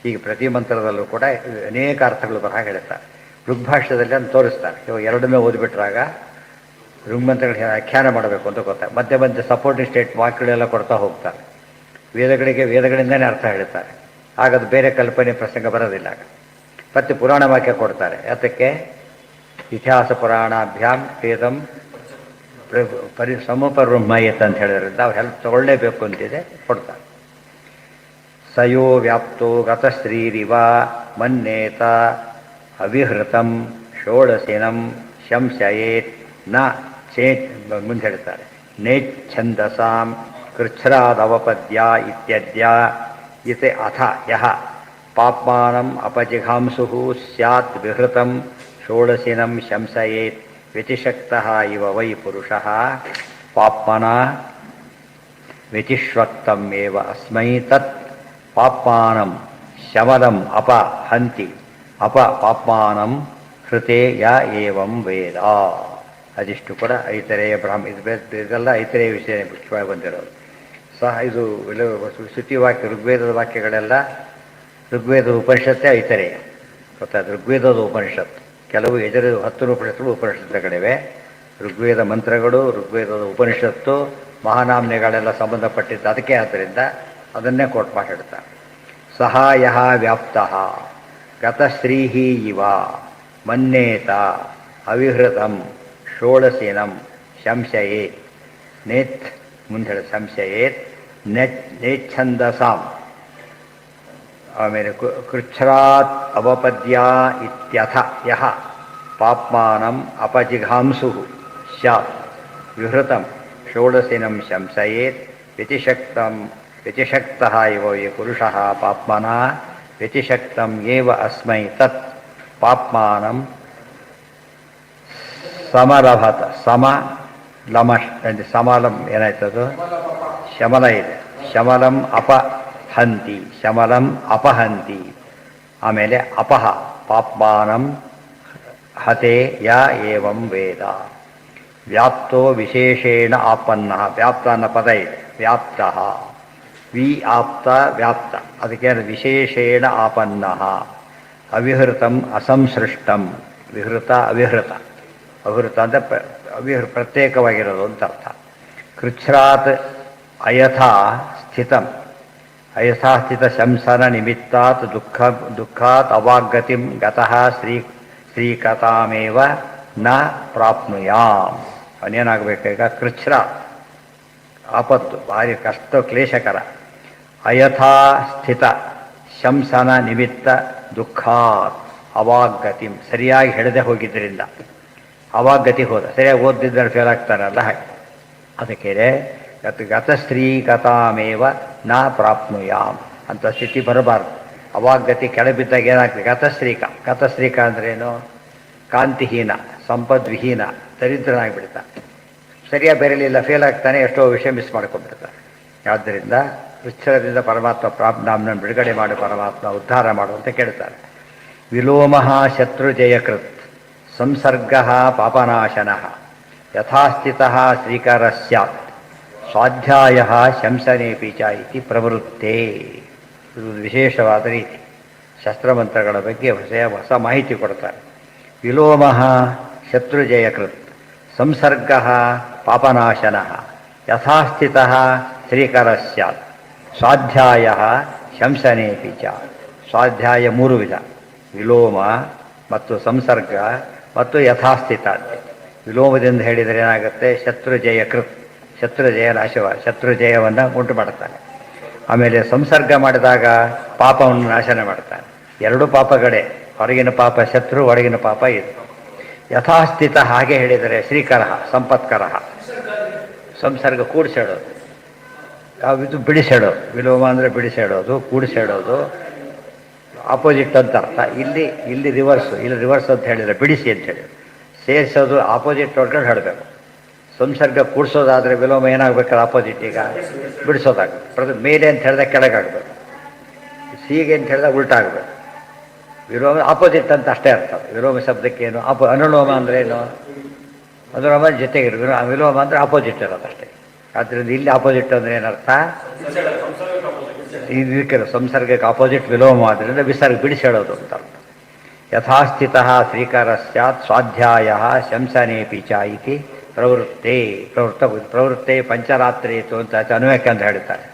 ಹೀಗೆ ಪ್ರತಿ ಮಂತ್ರದಲ್ಲೂ ಕೂಡ ಅನೇಕ ಅರ್ಥಗಳು ಬರಹ ಹೇಳ್ತಾರೆ. ಋಗ್ಭಾಷ್ಯದಲ್ಲಿ ಅದನ್ನು ತೋರಿಸ್ತಾರೆ. ಇವಾಗ ಎರಡನ್ನೂ ಓದಿಬಿಟ್ರಾಗ ಋಗ್ಮಂತ್ರಗಳು ವ್ಯಾಖ್ಯಾನ ಮಾಡಬೇಕು ಅಂತ ಗೊತ್ತಾಗ ಮಧ್ಯೆ ಮಧ್ಯೆ ಸಪೋರ್ಟಿಂಗ್ ಸ್ಟೇಟ್ ವಾಕ್ಯಗಳೆಲ್ಲ ಕೊಡ್ತಾ ಹೋಗ್ತಾರೆ. ವೇದಗಳಿಂದನೇ ಅರ್ಥ ಹೇಳ್ತಾರೆ. ಆಗ ಅದು ಬೇರೆ ಕಲ್ಪನೆ ಪ್ರಸಂಗ ಬರೋದಿಲ್ಲ. ಮತ್ತು ಪುರಾಣ ವಾಕ್ಯ ಕೊಡ್ತಾರೆ. ಅದಕ್ಕೆ ಇತಿಹಾಸ ಪುರಾಣಾಭ್ಯಾಂ ವೇದಂ ಸಮುಪಬ್ರಹ್ಮಯತ್ ಅಂತ ಹೇಳಿದ್ರಿಂದ ಅವ್ರು ಹೆಲ್ಪ್ ತಗೊಳ್ಳೇಬೇಕು ಅಂತಿದೆ, ಕೊಡ್ತಾರೆ. ಸಯೋ ವ್ಯಾಪ್ತೋ ಗತಶ್ರೀರಿವ ಮನ್ನೇತ ಅವಿಹೃತಂ ಷೋಡಶಿನಂ ಶಂಶಯೇತ್ ನ ಚೇತ್ ಮುಂದೆ ಹೇಳ್ತಾರೆ. ನೇಚ್ಛಂದಸಾಂ ಕೃಚ್ಛ್ರಾದವಪದ್ಯ ಇತ್ಯದ್ಯ ಇತಿ ಅಥ ಯಹ ಪಾಪ್ಮಾನಂ ಅಪಜಿಘಾಂಸುಃ ಸ್ಯಾತ್ ವಿಹೃತಂ ಷೋಡಶಿನಂ ಶಂಸಯೇತ್ ವ್ಯತಿಶಕ್ತಃ ಇವ ವೈ ಪುರುಷಃ ಪಾಪ್ಮನ ವ್ಯತಿಷ್ವಕ್ತಂ ಏವ ಅಸ್ಮೈ ತತ್ ಪಾಪ್ಮಾನಂ ಶಮನಂ ಅಪ ಹಂತಿ ಅಪ ಪಾಪ್ಮಾನಂ ಹೃತೆ ಯ ಏವಂ ವೇದ. ಅದಿಷ್ಟು ಕೂಡ ಐತರೇಯ ಇದೆಲ್ಲ ಐತರೇಯ ವಿಷಯ ಮುಖ್ಯವಾಗಿ ಬಂದಿರೋದು. ಸಹ ಇದು ಶ್ರುತಿ ವಾಕ್ಯ ಋಗ್ವೇದದ ವಾಕ್ಯಗಳೆಲ್ಲ ಋಗ್ವೇದದ ಉಪನಿಷತ್ತೇ ಐತರೇಯ ಗೊತ್ತಾಯ್ತು. ಋಗ್ವೇದದ ಉಪನಿಷತ್ತು ಕೆಲವು 10 ಉಪನಿಷತ್ತುಗಳು ಉಪನಿಷತ್ತುಗಳಿವೆ. ಋಗ್ವೇದ ಮಂತ್ರಗಳು, ಋಗ್ವೇದದ ಉಪನಿಷತ್ತು, ಮಹಾನಾಮ್ನೆಗಳೆಲ್ಲ ಸಂಬಂಧಪಟ್ಟಿದ್ದು ಅದಕ್ಕೆ. ಆದ್ದರಿಂದ ಅದನ್ನೇ ಕೋಟ್ ಮಾಡಿಡ್ತಾರೆ. ಸಹಾಯ ವ್ಯಾಪ್ತ ಗತಶ್ರೀಹಿ ಇವ ಮನ್ನೇತ ಅವಿಹೃತಂ ಷೋಡಶಿನಂ ಶಂಶಯೇತ್ ನೇತ್ ಮುಂದೆ ಸಂಶಯೇತ್ ನೇಚ್ಛಂದಸಾಂ ಆಮೇಲೆ ಕೃಚ್ಛ್ರಾತ್ ಅವಪದ್ಯ ಇತ್ಯಥ ಯಹ ಪಾಪ್ಮಾನಂ ಅಪಜಿಘಾಂಸುಃ ಸ್ಯಾತ್ ವಿಹೃತಂ ಷೋಡಶಿನಂ ಶಂಸಯೇತ್ ವ್ಯತಿಶಕ್ತಃ ಇವ ಯೇ ಪುರುಷಃ ಪಾಪ್ಮನ ವ್ಯತಿಶಕ್ತಂ ಏವ ಅಸ್ಮೈ ತತ್ ಪಾಪ್ಮಾನಂ ಸಮಲಭತ ಸಮಲಂ ಏನಾಯ್ತದು ಶಮಲ ಇದೆ. ಶಮಲಂ ಅಪಹಂತಿ ಶಮಲಂ ಅಪಹಂತಿ. ಆಮೇಲೆ ಅಪಹ ಪಾಪ್ಮಾನಂ ಹತೆ ಯ ಏವಂ ವೇದ. ವ್ಯಾಪ್ತೋ ವಿಶೇಷೇಣ ಆಪನ್ನ. ವ್ಯಾಪ್ತ ಅನ್ನೋ ಪದ ಇದೆ. ವ್ಯಾಪ್ತ ವಿ ಆಪ್ತ ವ್ಯಾಪ್ತ, ಅದಕ್ಕೆ ವಿಶೇಷೇಣ ಆಪನ್ನ. ಅವಿಹೃತಂ ಅಸಂಸೃಷ್ಟಂ. ವಿಹೃತ ಅವಿಹೃತ. ಅವಿಹೃತ ಅಂದರೆ ಪ್ರತ್ಯೇಕವಾಗಿರೋದು ಅಂತ ಅರ್ಥ. ಕೃಚ್ಛ್ರಾತ್ ಅಯಥಾ ಸ್ಥಿತಂ. ಅಯಥಾ ಸ್ಥಿತ ಶಂಸನ ನಿಮಿತ್ತಾತ್ ದುಃಖಾತ್ ಅವಾಗತಿಂ ಗತಃ ಶ್ರೀಕಥಾಮೇವ ನ ಪ್ರಾಪ್ನುಯಾಮ್. ಅವನೇನಾಗಬೇಕೀಗ? ಕೃಚ್ಛ್ರ ಆಪತ್ತು, ಭಾರಿ ಕಷ್ಟ ಕ್ಲೇಶಕರ. ಅಯಥಾ ಸ್ಥಿತ ಶಂಸನ ನಿಮಿತ್ತ ದುಃಖಾತ್ ಅವಾಗತಿಂ. ಸರಿಯಾಗಿ ಹಿಡದೆ ಹೋಗಿದ್ದರಿಂದ ಅವಾಗತಿ ಹೋದ. ಸರಿಯಾಗಿ ಓದಿದ್ದರೆ ಫೇಲ್ ಆಗ್ತಾರಲ್ಲ ಹಾಗೆ. ಅದಕ್ಕೆ ಗತಶ್ರೀಕಥಾಮೇವ ನ ಪ್ರಾಪ್ನುಯಾಮ್ ಅಂತ ಸ್ಥಿತಿ ಬರಬಾರ್ದು. ಅವಾಗತಿ ಕೆಳಬಿದ್ದಾಗ ಏನಾಗ್ತದೆ? ಗತಶ್ರೀಕ ಅಂದ್ರೇನು? ಕಾಂತಿಹೀನ, ಸಂಪದ್ವಿಹೀನ, ದರಿದ್ರನಾಗಿಬಿಡ್ತ. ಸರಿಯಾಗಿ ಬೆರಲಿಲ್ಲ, ಫೇಲ್ ಆಗ್ತಾನೆ, ಎಷ್ಟೋ ವಿಷಯ ಮಿಸ್ ಮಾಡ್ಕೊಂಡ್ಬಿಡ್ತಾರೆ. ಆದ್ದರಿಂದ ಉಚ್ಛರದಿಂದ ಪರಮಾತ್ಮ ನಮ್ಮನ್ನು ಬಿಡುಗಡೆ ಮಾಡಿ ಪರಮಾತ್ಮ ಉದ್ಧಾರ ಮಾಡುವಂತ ಕೇಳ್ತಾರೆ. ವಿಲೋಮ ಶತ್ರುಜಯಕೃತ್ ಸಂಸರ್ಗ ಪಾಪನಾಶನ ಯಥಾಸ್ಥಿತ ಶ್ರೀಕರ ಸ್ಯಾತ್ ಸ್ವಾಧ್ಯಾಯ ಶಂಸನೇಪಿ ಚ ಇತಿ ಪ್ರವೃತ್ತೇ. ಇದು ವಿಶೇಷವಾದ ರೀತಿ. ಶಸ್ತ್ರಮಂತ್ರಗಳ ಬಗ್ಗೆ ಹೊಸ ಮಾಹಿತಿ ಕೊಡ್ತಾರೆ. ವಿಲೋಮ ಶತ್ರುಜಯಕೃತ್ ಸಂಸರ್ಗ ಪಾಪನಾಶನ ಯಥಾಸ್ಥಿತ ಶ್ರೀಕರ ಸ್ಯಾತ್ ಸ್ವಾಧ್ಯಾಯ ಶಂಸನೇಪಿ ಚ. ಸ್ವಾಧ್ಯಾಯ 3 ವಿಧ: ವಿಲೋಮ ಮತ್ತು ಸಂಸರ್ಗ ಮತ್ತು ಯಥಾಸ್ಥಿತ. ವಿಲೋಮದಿಂದ ಹೇಳಿದರೆ ಏನಾಗುತ್ತೆ? ಶತ್ರುಜಯಕೃತ್, ಶತ್ರುಜಯ ನಾಶವ, ಶತ್ರುಜಯವನ್ನು ಉಂಟು ಮಾಡುತ್ತಾನೆ. ಆಮೇಲೆ ಸಂಸರ್ಗ ಮಾಡಿದಾಗ ಪಾಪವನ್ನು ನಾಶನ ಮಾಡ್ತಾನೆ. 2 ಪಾಪಗಳೇ, ಹೊರಗಿನ ಪಾಪ ಶತ್ರು, ಒಳಗಿನ ಪಾಪ ಇದು. ಯಥಾಸ್ಥಿತ ಹಾಗೆ ಹೇಳಿದರೆ ಶ್ರೀಕರ ಸಂಪತ್ಕರ. ಸಂಸರ್ಗ ಕೂಡಿಸೇಳೋದು, ಇದು ಬಿಡಿಸೇಳೋದು. ವಿಲೋಮ ಅಂದರೆ ಬಿಡಿಸೇಳೋದು, ಕೂಡಿಸೇಳೋದು, ಆಪೋಸಿಟ್ ಅಂತ ಅರ್ಥ. ಇಲ್ಲಿ ರಿವರ್ಸ್ ಅಂತ ಹೇಳಿದರೆ ಬಿಡಿಸಿ ಅಂತ ಹೇಳಿ ಸೇರಿಸೋದು. ಆಪೋಸಿಟ್ ಒಳಗಡೆ ಹೇಳಬೇಕು. ಸಂಸರ್ಗ ಕೂಡಿಸೋದಾದರೆ ವಿಲೋಮ ಏನಾಗಬೇಕಲ್ಲ? ಆಪೋಸಿಟ್ ಈಗ ಬಿಡಿಸೋದಾಗಬೇಕು. ಮೇಲೆ ಅಂತ ಹೇಳಿದಾಗ ಕೆಳಗಾಗಬೇಕು, ಸೀಗೆ ಅಂತ ಹೇಳಿದಾಗ ಉಲ್ಟಾ ಆಗಬೇಕು. ವಿಲೋಮ ಆಪೋಸಿಟ್ ಅಂತ ಅಷ್ಟೇ ಅರ್ಥ. ವಿಲೋಮ ಶಬ್ದಕ್ಕೇನು? ಅನುಲೋಮ ಅಂದರೆ ಏನು? ಅನುಲೋಮ ಜೊತೆಗೆ ವಿಲೋಮ ಅಂದರೆ ಆಪೋಸಿಟ್ ಇರೋದಷ್ಟೇ. ಆದ್ದರಿಂದ ಇಲ್ಲಿ ಆಪೋಸಿಟ್ ಅಂದರೆ ಏನರ್ಥ? ಇದಕ್ಕೆ ಸಂಸರ್ಗಕ್ಕೆ ಆಪೋಸಿಟ್ ವಿಲೋಮ ಆದ್ದರಿಂದ ವಿಸರ್ಗ ಬಿಡಿಸಿ ಹೇಳೋದು ಅಂತ ಅರ್ಥ. ಯಥಾಸ್ಥಿತ ಶ್ರೀಕರ ಸ್ಯಾತ್ ಸ್ವಾಧ್ಯಾಯ ಶಂಸನೇಪಿ ಚ ಇತಿ ಪ್ರವೃತ್ತೆ ಪಂಚರಾತ್ರಿಯಿತು ಅಂತ ಅನ್ವಯಕ್ಕೆ ಅಂತ ಹೇಳ್ತಾರೆ.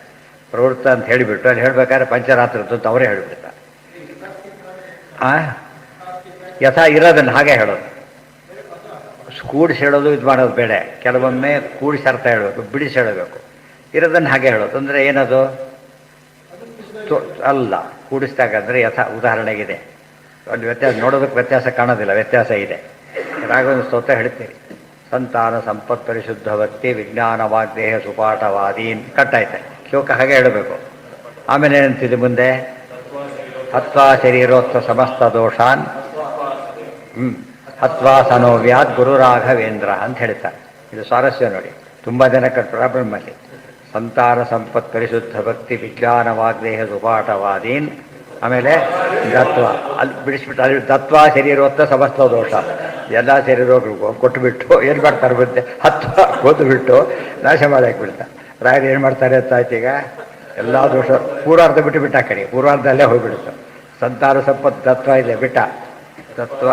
ಪ್ರವೃತ್ತ ಅಂತ ಹೇಳಿಬಿಟ್ಟು ಅಲ್ಲಿ ಹೇಳಬೇಕಾದ್ರೆ ಪಂಚರಾತ್ರಿತ್ತು ಅಂತ ಅವರೇ ಹೇಳಿಬಿಡ್ತಾರೆ. ಯಥಾ ಇರೋದನ್ನು ಹಾಗೆ ಹೇಳೋದು. ಕೂಡಿಸಿ ಹೇಳೋದು ಇದು ಮಾಡೋದು ಬೇಡ. ಕೆಲವೊಮ್ಮೆ ಕೂಡಿಸಿ ಅರ್ಥ ಹೇಳಬೇಕು, ಬಿಡಿಸಿ ಹೇಳಬೇಕು. ಇರೋದನ್ನು ಹಾಗೆ ಹೇಳೋದು ಅಂದರೆ ಏನದು ಅಲ್ಲ. ಕೂಡಿಸಿದಾಗ ಅಂದರೆ ಉದಾಹರಣೆಗಿದೆ, ಅಲ್ಲಿ ವ್ಯತ್ಯಾಸ ನೋಡೋದಕ್ಕೆ ವ್ಯತ್ಯಾಸ ಕಾಣೋದಿಲ್ಲ, ವ್ಯತ್ಯಾಸ ಇದೆ. ರಾಘವೇಂದ್ರ ಸ್ತೋತ್ರ ಹೇಳ್ತೀರಿ, ಸಂತಾನ ಸಂಪತ್ ಪರಿಶುದ್ಧ ಭಕ್ತಿ ವಿಜ್ಞಾನ ವಾಗ್ದೇಹ ಸುಪಾಠವಾದೀನ್ ಕಟ್ಟಾಯ್ತೆ ಶ್ಲೋಕ ಹಾಗೆ ಹೇಳಬೇಕು. ಆಮೇಲೆ ಏನಂತಿದೆ ಮುಂದೆ, ಹತ್ವಾ ಶರೀರೋತ್ಥ ಸಮಸ್ತ ದೋಷಾನ್ ಹತ್ವಾ ಸನೋವ್ಯಾತ್ ಗುರು ರಾಘವೇಂದ್ರ ಅಂತ ಹೇಳ್ತಾರೆ. ಇದು ಸ್ವಾರಸ್ಯ ನೋಡಿ, ತುಂಬ ಜನಕ್ಕೆ ಪ್ರಾಬ್ಲಮ್ಮಲ್ಲಿ. ಸಂತಾನ ಸಂಪತ್ ಪರಿಶುದ್ಧ ಭಕ್ತಿ ವಿಜ್ಞಾನ ವಾಗ್ದೇಹ ಸುಪಾಠವಾದೀನ್, ಆಮೇಲೆ ದತ್ವ ಅಲ್ಲಿ ಬಿಡಿಸ್ಬಿಟ್ಟು ಅಲ್ಲಿ ದತ್ವ ಶರೀರೋತ್ತ ಸಮಸ್ತ ದೋಷ ಎಲ್ಲ ಶರೀರಗಳಿಗೂ ಕೊಟ್ಟುಬಿಟ್ಟು ಏನು ಮಾಡ್ತಾರೆ ಬಂದೆ ಹತ್ವ ಕೂದುಬಿಟ್ಟು ನಾಶ ಮಾಡಕ್ಕೆ ಬಿಡ್ತಾರೆ. ರಾಯರು ಏನು ಮಾಡ್ತಾರೆ ಅಂತ ಆಯ್ತು, ಈಗ ಎಲ್ಲ ದೋಷ ಪೂರ್ವಾರ್ಧ ಬಿಟ್ಟು ಆ ಕಡೆ ಪೂರ್ವಾರ್ಧಲ್ಲೇ ಹೋಗಿಬಿಡುತ್ತೆ. ಸಂತಾನ ಸಂಪತ್ತು ತತ್ವ ಇದೆ ಬಿಟ್ಟ, ತತ್ವ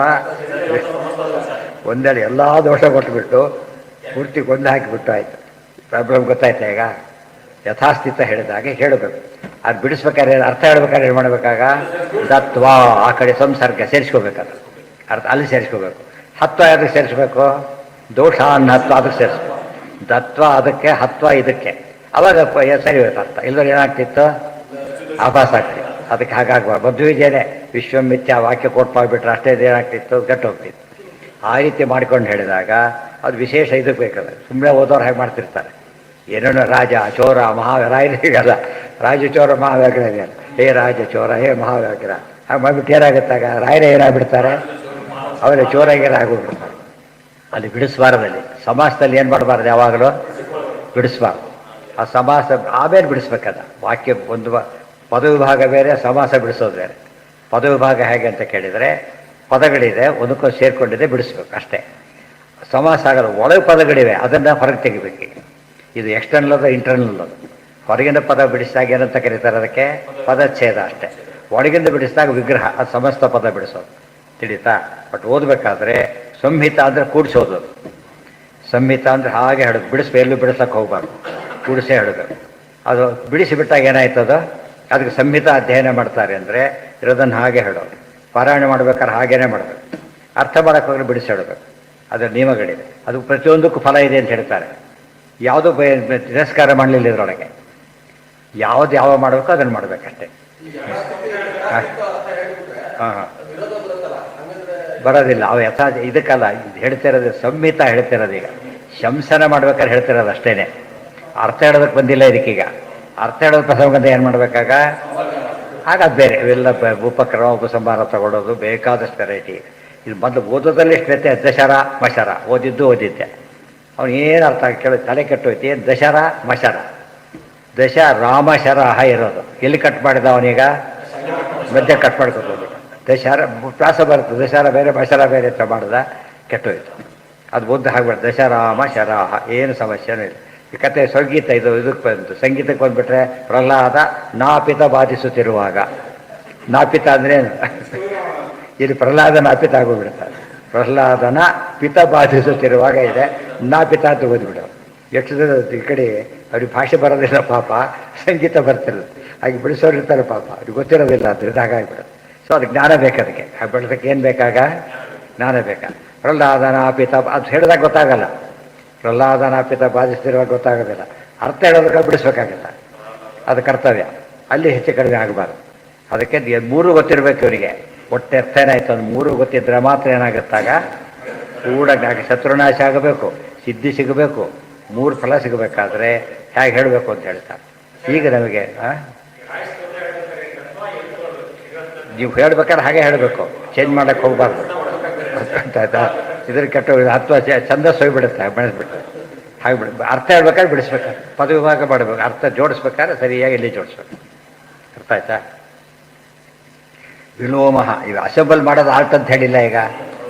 ಒಂದೇಳಿ ಎಲ್ಲ ದೋಷ ಕೊಟ್ಟುಬಿಟ್ಟು ಪೂರ್ತಿ ಗೊಂದು ಹಾಕಿಬಿಟ್ಟು ಆಯಿತು. ಪ್ರಾಬ್ಲಮ್ ಗೊತ್ತಾಯ್ತಾ ಈಗ? ಯಥಾಸ್ಥಿತ ಹೇಳಿದಾಗೆ ಹೇಳಬೇಕು. ಅದು ಬಿಡಿಸ್ಬೇಕಾದ್ರೆ ಅರ್ಥ ಹೇಳ್ಬೇಕಾದ್ರೆ ಏನು ಮಾಡಬೇಕಾಗ, ದತ್ವ ಆ ಕಡೆ ಸಂಸರ್ಗ ಸೇರಿಸ್ಕೋಬೇಕಾದ್ರೆ ಅರ್ಥ ಅಲ್ಲಿ ಸೇರಿಸ್ಕೋಬೇಕು. ಹತ್ವ ಅದಕ್ಕೆ ಸೇರಿಸ್ಬೇಕು, ದೋಷ ಅನ್ನ ಹತ್ವ ಅದಕ್ಕೆ ಸೇರಿಸ್ಬೇಕು. ದತ್ವ ಅದಕ್ಕೆ, ಹತ್ವ ಇದಕ್ಕೆ, ಅವಾಗ ಸರಿ ಹೋಯ್ತು ಅರ್ಥ. ಇಲ್ಲದ್ರೆ ಏನಾಗ್ತಿತ್ತು, ಆಭಾಸ ಆಗ್ತಿತ್ತು. ಅದಕ್ಕೆ ಹಾಗಾಗುವ ಮಧ್ವಿಜಯನೇ ವಿಶ್ವಮಿಥ್ಯ ವಾಕ್ಯ ಕೋಟ್ ಮಾಡಿಬಿಟ್ರೆ ಅಷ್ಟೇ ಏನಾಗ್ತಿತ್ತು, ಗಟ್ಟು ಹೋಗ್ತಿತ್ತು. ಆ ರೀತಿ ಮಾಡ್ಕೊಂಡು ಹೇಳಿದಾಗ ಅದು ವಿಶೇಷ ಇದಕ್ಕೆ ಬೇಕಾದ್ರೆ. ಸುಮ್ಮನೆ ಓದೋರು ಹಾಗೆ ಮಾಡ್ತಿರ್ತಾರೆ, ಏನೇನೋ ರಾಜ ಚೋರ ಮಹಾರಾಯರಿಗಲ್ಲ, ರಾಜ ಚೋರ ಮಹಾವ್ಯಾಘ್ರ ಇದೆಯಲ್ಲ, ಹೇ ರಾಜ ಚೋರ ಹೇ ಮಹಾವ್ಯಾಘ್ರ ಹಾಗೆ ಮಾಡಿಬಿಟ್ಟು ಏನಾಗುತ್ತಾಗ ರಾಯರೇ ಏನಾಗ್ಬಿಡ್ತಾರೆ, ಅವರೇ ಚೋರಾಗಿರ ಆಗೋಗ್ಬಿಡ್ತಾರೆ. ಅಲ್ಲಿ ಬಿಡಿಸ್ಬಾರ್ದಲ್ಲಿ ಸಮಾಸದಲ್ಲಿ ಏನು ಮಾಡಬಾರ್ದು, ಯಾವಾಗಲೂ ಬಿಡಿಸ್ಬಾರ್ದು. ಆ ಸಮಾಸ ಆಮೇಲೆ ಬಿಡಿಸ್ಬೇಕದ. ವಾಕ್ಯ ಒಂದು ಪದವಿಭಾಗ ಬೇರೆ, ಸಮಾಸ ಬಿಡಿಸೋದು ಬೇರೆ. ಪದವಿಭಾಗ ಹೇಗೆ ಅಂತ ಕೇಳಿದರೆ, ಪದಗಳಿದೆ ಒಂದಕ್ಕೊಂದು ಸೇರಿಕೊಂಡಿದೆ, ಬಿಡಿಸ್ಬೇಕು ಅಷ್ಟೇ. ಸಮಾಸ ಆಗಲ್ಲ, ಒಳಗೆ ಪದಗಳಿವೆ, ಅದನ್ನು ಹೊರಗೆ ತೆಗಿಬೇಕು. ಇದು ಎಕ್ಸ್ಟರ್ನಲ್ ಅದು, ಇಂಟರ್ನಲ್ ಅದು. ಹೊರಗಿಂದ ಪದ ಬಿಡಿಸಿದಾಗ ಏನಂತ ಕರೀತಾರೆ, ಅದಕ್ಕೆ ಪದಚ್ಛೇದ ಅಷ್ಟೇ. ಒಳಗಿಂದ ಬಿಡಿಸಿದಾಗ ವಿಗ್ರಹ, ಅದು ಸಮಸ್ತ ಪದ ಬಿಡಿಸೋದು, ತಿಳಿತಾ? ಬಟ್ ಓದಬೇಕಾದ್ರೆ ಸಂಹಿತ ಅಂದರೆ ಕೂಡಿಸೋದು. ಸಂಹಿತ ಅಂದರೆ ಹಾಗೆ ಹೇಳೋದು, ಎಲ್ಲೂ ಬಿಡಿಸೋಕ್ಕೆ ಹೋಗ್ಬಾರ್ದು, ಕೂಡಿಸೇ ಹೇಳಬೇಕು. ಅದು ಬಿಡಿಸಿಬಿಟ್ಟಾಗ ಏನಾಯ್ತದ, ಅದಕ್ಕೆ ಸಂಹಿತ ಅಧ್ಯಯನ ಮಾಡ್ತಾರೆ ಅಂದರೆ ಇರೋದನ್ನು ಹಾಗೆ ಹೇಳೋದು. ಪಾರಾಯಣ ಮಾಡ್ಬೇಕಾದ್ರೆ ಹಾಗೇನೆ ಮಾಡಬೇಕು. ಅರ್ಥ ಮಾಡೋಕ್ಕೆ ಹೋಗಿ ಬಿಡಿಸಿ ಹೇಳಬೇಕು. ಅದರ ನಿಯಮಗಳಿದೆ, ಅದು ಪ್ರತಿಯೊಂದಕ್ಕೂ ಫಲ ಇದೆ ಅಂತ ಹೇಳ್ತಾರೆ. ಯಾವುದೂ ತಿರಸ್ಕಾರ ಮಾಡಲಿಲ್ಲ ಇದರೊಳಗೆ. ಯಾವುದು ಯಾವ ಮಾಡಬೇಕು ಅದನ್ನು ಮಾಡಬೇಕಷ್ಟೇ. ಹಾಂ ಬರೋದಿಲ್ಲ ಅವು ಇದಕ್ಕಲ್ಲ ಇದು ಹೇಳ್ತಿರೋದು, ಸಂಹಿತ ಹೇಳ್ತಿರೋದು. ಈಗ ಶಂಸನ ಮಾಡ್ಬೇಕಾದ್ರೆ ಹೇಳ್ತಿರೋದು ಅಷ್ಟೇ. ಅರ್ಥ ಹೇಳೋದಕ್ಕೆ ಬಂದಿಲ್ಲ ಇದಕ್ಕೀಗ. ಅರ್ಥ ಹೇಳೋದು ಪ್ರಸಂಗದ ಏನು ಮಾಡಬೇಕಾಗ, ಆಗ ಬೇರೆ ಇವೆಲ್ಲ ಉಪಕ್ರಮ ಉಪಸಂಹಾರ ತಗೊಳ್ಳೋದು ಬೇಕಾದಷ್ಟು ವೆರೈಟಿ. ಇದು ಮೊದಲು ಓದೋದಲ್ಲಿ ಎಷ್ಟು ವ್ಯತ್ಯಾಸ, ದಶರ ಮಶರ ಓದಿದ್ದೆ ಅವನು ಏನು ಅರ್ಥ ಕೇಳಿ ತಲೆ ಕೆಟ್ಟೋಯ್ತು. ಏನು ದಶರ ಮಶರ, ದಶ ರಾಮಶರ ಇರೋದು ಎಲ್ಲಿ ಕಟ್ ಮಾಡಿದ ಅವನೀಗ, ಮಧ್ಯೆ ಕಟ್ ಮಾಡ್ಕೊಬೋದು. ದಶರ ಪ್ರಾಸ ಬರುತ್ತೆ, ದಶರ ಬೇರೆ ಮಶರ ಬೇರೆ ಅಂತ ಮಾಡಿದ, ಕೆಟ್ಟೋಯ್ತು. ಅದು ಓದ್ದು ಹಾಕ್ಬಿಟ್ಟು ದಶರಾಮ ಶರಾಹ, ಏನು ಸಮಸ್ಯೆನೂ ಇಲ್ಲ. ಈ ಕತೆ ಸಂಗೀತ ಇದಕ್ಕೆ ಬಂತು. ಸಂಗೀತಕ್ಕೆ ಬಂದುಬಿಟ್ರೆ ಪ್ರಹ್ಲಾದ ನಾಪಿತ ಬಾಧಿಸುತ್ತಿರುವಾಗ, ನಾಪಿತ ಅಂದರೆ ಇಲ್ಲಿ ಪ್ರಹ್ಲಾದ ನಾಪಿತ ಆಗೋಗ್ಬಿಡ್ತಾರೆ. ಪ್ರಹ್ಲಾದನ ಪಿತ ಬಾಧಿಸುತ್ತಿರುವಾಗ ಇದೆ, ನಾಪಿತ ಅಂತ ಓದ್ಬಿಡೋರು. ಎಷ್ಟು ಜನ ಈ ಕಡೆ ಅವ್ರಿಗೆ ಭಾಷೆ ಬರೋದಿಲ್ಲ ಪಾಪ, ಸಂಗೀತ ಬರ್ತಿರೋದು, ಹಾಗೆ ಬಿಡಿಸೋರು ಇರ್ತಾರೆ ಪಾಪ, ಅವ್ರಿಗೆ ಗೊತ್ತಿರೋದಿಲ್ಲ ಅಂತ ಹಾಗಾಗಿಬಿಡೋದು. ಸೊ ಅದು ಜ್ಞಾನ ಬೇಕು. ಅದಕ್ಕೆ ಹಾಗೆ ಬೆಳೆಸೋಕ್ಕೆ ಏನು ಬೇಕಾಗ, ಜ್ಞಾನ ಬೇಕಾ. ಪ್ರಹ್ಲಾದನ ಪಿತ ಅದು ಹೇಳಿದಾಗ ಗೊತ್ತಾಗಲ್ಲ, ಪ್ರಹ್ಲಾದನ ಪಿತ ಬಾಧಿಸ್ತಿರುವಾಗ ಗೊತ್ತಾಗೋದಿಲ್ಲ. ಅರ್ಥ ಹೇಳೋದಕ್ಕೆ ಬಿಡಿಸ್ಬೇಕಾಗತ್ತ, ಅದು ಕರ್ತವ್ಯ. ಅಲ್ಲಿ ಹೆಚ್ಚು ಕಡಿಮೆ ಆಗಬಾರ್ದು. ಅದಕ್ಕೆ ಮೂರು ಗೊತ್ತಿರಬೇಕು ಇವರಿಗೆ. ಒಟ್ಟೆ ಅರ್ಥ ಏನಾಯ್ತು ಅಂದ್ರೆ ಮೂರು ಗೊತ್ತಿದ್ರೆ ಮಾತ್ರ ಏನಾಗುತ್ತಾಗ ಕೂಡ ಶತ್ರುನಾಶ ಆಗಬೇಕು, ಸಿದ್ಧಿ ಸಿಗಬೇಕು, ಮೂರು ಫಲ ಸಿಗಬೇಕಾದ್ರೆ ಹೇಗೆ ಹೇಳಬೇಕು ಅಂತ ಹೇಳ್ತಾರೆ. ಈಗ ನಮಗೆ ನೀವು ಹೇಳ್ಬೇಕಾದ್ರೆ ಹಾಗೆ ಹೇಳಬೇಕು, ಚೇಂಜ್ ಮಾಡೋಕ್ಕೆ ಹೋಗ್ಬಾರ್ದು ಅಂತ ಆಯ್ತಾ. ಇದ್ರ ಕೆಟ್ಟ ಅಥವಾ ಛಂದಸ್ಸು ಹೋಗ್ಬಿಡುತ್ತೆ, ಬೆಳೆಸ್ಬಿಟ್ಟು ಹಾಗೆ ಅರ್ಥ ಹೇಳ್ಬೇಕಾದ್ರೆ ಬಿಡಿಸ್ಬೇಕಾದ್ರೆ ಪದವಿಭಾಗ ಮಾಡಬೇಕು. ಅರ್ಥ ಜೋಡಿಸ್ಬೇಕಾದ್ರೆ ಸರಿಯಾಗಿ ಇಲ್ಲಿ ಜೋಡಿಸ್ಬೇಕು. ಅರ್ಥ ಆಯ್ತಾ? ವಿಲೋಮ ಇವು ಅಸೆಂಬಲ್ ಮಾಡೋದು ಆರ್ಟ್ ಅಂತ ಹೇಳಿಲ್ಲ. ಈಗ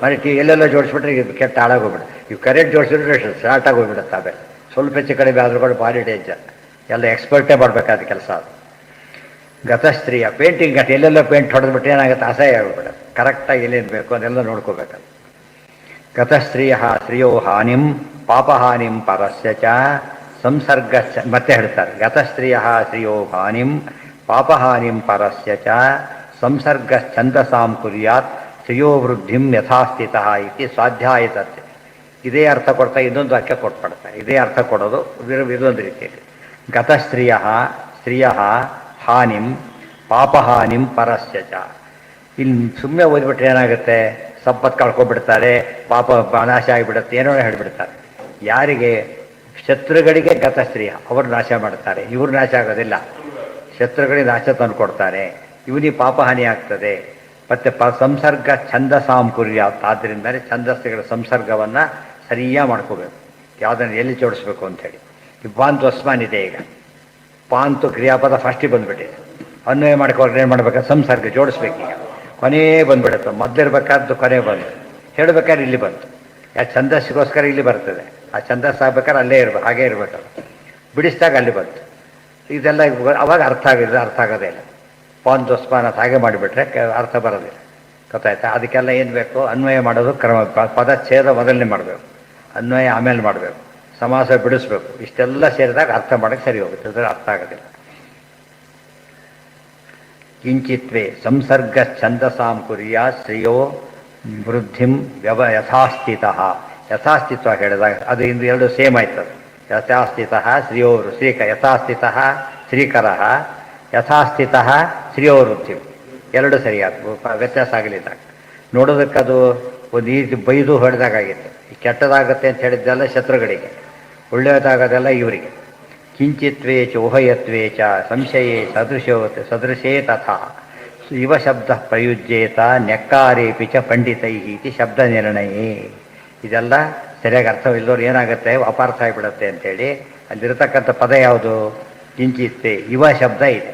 ಮತ್ತೆ ಎಲ್ಲೆಲ್ಲ ಜೋಡಿಸ್ಬಿಟ್ರೆ ಈಗ ಕೆಟ್ಟ ಹಾಳಾಗೋಗ್ಬಿಡುತ್ತೆ. ಇವು ಕರೆಕ್ಟ್ ಜೋಡಿಸಿದ್ರೆ ಸ್ಟಾರ್ಟ್ ಆಗೋಗ್ಬಿಡುತ್ತೆ. ಆಮೇಲೆ ಸ್ವಲ್ಪ ಹೆಚ್ಚು ಕಡಿಮೆ ಆದ್ರೂ ಕೂಡ ಭಾರಿ ಡೇಂಜರ್. ಎಲ್ಲ ಎಕ್ಸ್ಪರ್ಟೇ ಮಾಡಬೇಕಾದ ಕೆಲಸ ಅದು. ಗತಸ್ತ್ರೀಯ ಪೇಂಟಿಂಗ್ ಗಟ್ಟಿ ಎಲ್ಲೆಲ್ಲ ಪೇಂಟ್ ಹೊಡೆದ್ಬಿಟ್ಟು ಏನಾಗುತ್ತೆ, ಅಸಹ್ಯ ಆಗ್ಬಿಡುತ್ತೆ. ಕರೆಕ್ಟಾಗಿ ಎಲ್ಲಿಂದ ಬೇಕು ಅದೆಲ್ಲ ನೋಡ್ಕೋಬೇಕಲ್ಲ. ಗತಸ್ತ್ರೀಯ ಸ್ತ್ರೀಯೋ ಹಾನಿಂ ಪಾಪಹಾನಿಂ ಪರಸ್ಯ ಚ ಸಂಸರ್ಗ ಮತ್ತೆ ಹೇಳ್ತಾರೆ. ಗತಸ್ತ್ರೀಯ ಸ್ತ್ರೀಯೋ ಹಾನಿಂ ಪಾಪಹಾನಿಂ ಪರಸ್ಯ ಚ ಸಂಸರ್ಗ ಛಂದಸಾಂ ಕುರ್ಯಾತ್ ಸ್ತ್ರೀಯೋ ವೃದ್ಧಿಂ ಯಥಾಸ್ಥಿತ ಇತಿ ಸ್ವಾಧ್ಯಾಯತತೆ. ಇದೇ ಅರ್ಥ ಕೊಡ್ತಾ ಇನ್ನೊಂದು ವಾಕ್ಯ ಕೊಟ್ಬಿಡ್ತಾರೆ. ಇದೇ ಅರ್ಥ ಕೊಡೋದು ಇದೊಂದು ರೀತಿಯಲ್ಲಿ. ಗತಸ್ತ್ರೀಯ ಸ್ತ್ರೀಯ ಹಾನಿಂ ಪಾಪಹಾನಿಂ ಪರಸ್ಯ ಚ. ಇಲ್ಲಿ ಸುಮ್ಮನೆ ಓದ್ಬಿಟ್ರೆ ಏನಾಗುತ್ತೆ, ಸಂಪತ್ತು ಕಳ್ಕೊಬಿಡ್ತಾರೆ, ಪಾಪ ನಾಶ ಆಗಿಬಿಡುತ್ತೆ, ಏನೋ ಹೇಳಿಬಿಡ್ತಾರೆ. ಯಾರಿಗೆ ಶತ್ರುಗಳಿಗೆ ಗತಸ್ತ್ರೀಯ ಅವರು ನಾಶ ಮಾಡ್ತಾರೆ, ಇವ್ರು ನಾಶ ಆಗೋದಿಲ್ಲ. ಶತ್ರುಗಳಿಗೆ ನಾಶ ತಂದು ಕೊಡ್ತಾರೆ, ಇವನಿಗೆ ಪಾಪಹಾನಿ ಆಗ್ತದೆ. ಮತ್ತು ಸಂಸರ್ಗ ಛಂದಸಾಂ ಕುರ್ಯಾತ್. ಆದ್ದರಿಂದಲೇ ಛಂದಸ್ಸುಗಳ ಸಂಸರ್ಗವನ್ನು ಸರಿಯಾಗಿ ಮಾಡ್ಕೋಬೇಕು, ಯಾವುದನ್ನು ಎಲ್ಲಿ ಜೋಡಿಸ್ಬೇಕು ಅಂಥೇಳಿ. ಈ ಪಾಂತು ಅಸ್ಮಾನ್ ಇದೆ. ಈಗ ಪಾಂತು ಕ್ರಿಯಾಪದ ಫಸ್ಟಿಗೆ ಬಂದುಬಿಟ್ಟಿದೆ. ಅನ್ವಯ ಮಾಡ್ಕೊಂಡ್ರೆ ಏನು ಮಾಡ್ಬೇಕು, ಸಂಸರ್ಗ ಜೋಡಿಸ್ಬೇಕೀಗ. ಕೊನೇ ಬಂದುಬಿಡುತ್ತೆ, ಮೊದಲಿರ್ಬೇಕಾದ್ದು ಕೊನೆ ಬಂತು, ಹೇಳಬೇಕಾದ್ರೆ ಇಲ್ಲಿ ಬಂತು. ಯಾಕೆ ಛಂದಸ್ಸಿಗೋಸ್ಕರ ಇಲ್ಲಿ ಬರ್ತದೆ, ಆ ಛಂದಸ್ಸು ಆಗ್ಬೇಕಾದ್ರೆ ಅಲ್ಲೇ ಇರ್ಬೇಕು, ಹಾಗೇ ಇರಬೇಕಲ್ಲ. ಬಿಡಿಸಿದಾಗ ಅಲ್ಲಿ ಬಂತು. ಇದೆಲ್ಲ ಅವಾಗ ಅರ್ಥ ಆಗೋದೇ ಇಲ್ಲ. ಪಾಂತೋಸ್ಮಾನ ಹಾಗೆ ಮಾಡಿಬಿಟ್ರೆ ಅರ್ಥ ಬರೋದಿಲ್ಲ. ಗೊತ್ತಾಯ್ತಾ? ಅದಕ್ಕೆಲ್ಲ ಏನು ಬೇಕು, ಅನ್ವಯ ಮಾಡೋದು ಕ್ರಮ. ಪದಚ್ಛೇದ ಮೊದಲನೇ ಮಾಡಬೇಕು, ಅನ್ವಯ ಆಮೇಲೆ ಮಾಡಬೇಕು, ಸಮಾಸ ಬಿಡಿಸ್ಬೇಕು. ಇಷ್ಟೆಲ್ಲ ಸೇರಿದಾಗ ಅರ್ಥ ಮಾಡೋಕ್ಕೆ ಸರಿ ಹೋಗುತ್ತೆ, ಅದರ ಅರ್ಥ ಆಗೋದಿಲ್ಲ. ಕಿಂಚಿತ್ವೇ ಸಂಸರ್ಗ ಛಂದಸಾಂ ಕುರ್ಯಾ ಶ್ರೇಯೋ ವೃದ್ಧಿಂ ಯಥಾಸ್ಥಿತ. ಯಥಾಸ್ಥಿತ್ವ ಹೇಳಿದಾಗ ಅದು ಇಂದು ಎರಡು ಸೇಮ್ ಆಯ್ತದೆ. ಯಥಾಸ್ಥಿತ ಶ್ರೇಯೋರು ಶ್ರೀಕ, ಯಥಾಸ್ಥಿತ ಶ್ರೀಕರ, ಯಥಾಸ್ಥಿತ ಶ್ರೇಯೋವೃದ್ಧಿ, ಎರಡು ಸರಿಯಾದ ವ್ಯತ್ಯಾಸ ಆಗಲಿಲ್ಲ. ನೋಡೋದಕ್ಕದು ಒಂದು ಈ ಬೈದು ಹೊಡೆದಾಗಿತ್ತು. ಕೆಟ್ಟದಾಗತ್ತೆ ಅಂತ ಹೇಳಿದ್ದೆಲ್ಲ ಶತ್ರುಗಳಿಗೆ, ಒಳ್ಳೆಯದಾಗೋದೆಲ್ಲ ಇವರಿಗೆ. ಕಿಂಚಿತ್ವೇ ಚ ಉಭಯತ್ವೇ ಚ ಸಂಶಯೇ ಸದೃಶೇ ತಥಾ ಇವ ಶಬ್ದ ಪ್ರಯುಜ್ಯೇತ ನೆಕ್ಕಾರೇಪಿ ಚ ಪಂಡಿತೈ ಇತಿ ಶಬ್ದ ನಿರ್ಣಯೇ. ಇದೆಲ್ಲ ಸರಿಯಾಗಿ ಅರ್ಥವಿಲ್ಲದವ್ರು ಏನಾಗುತ್ತೆ, ಅಪಾರ್ಥ ಆಗಿಬಿಡುತ್ತೆ ಅಂಥೇಳಿ ಅಲ್ಲಿರ್ತಕ್ಕಂಥ ಪದ ಯಾವುದು, ಕಿಂಚಿತ್ವೇ. ಇವ ಶಬ್ದ ಇದೆ,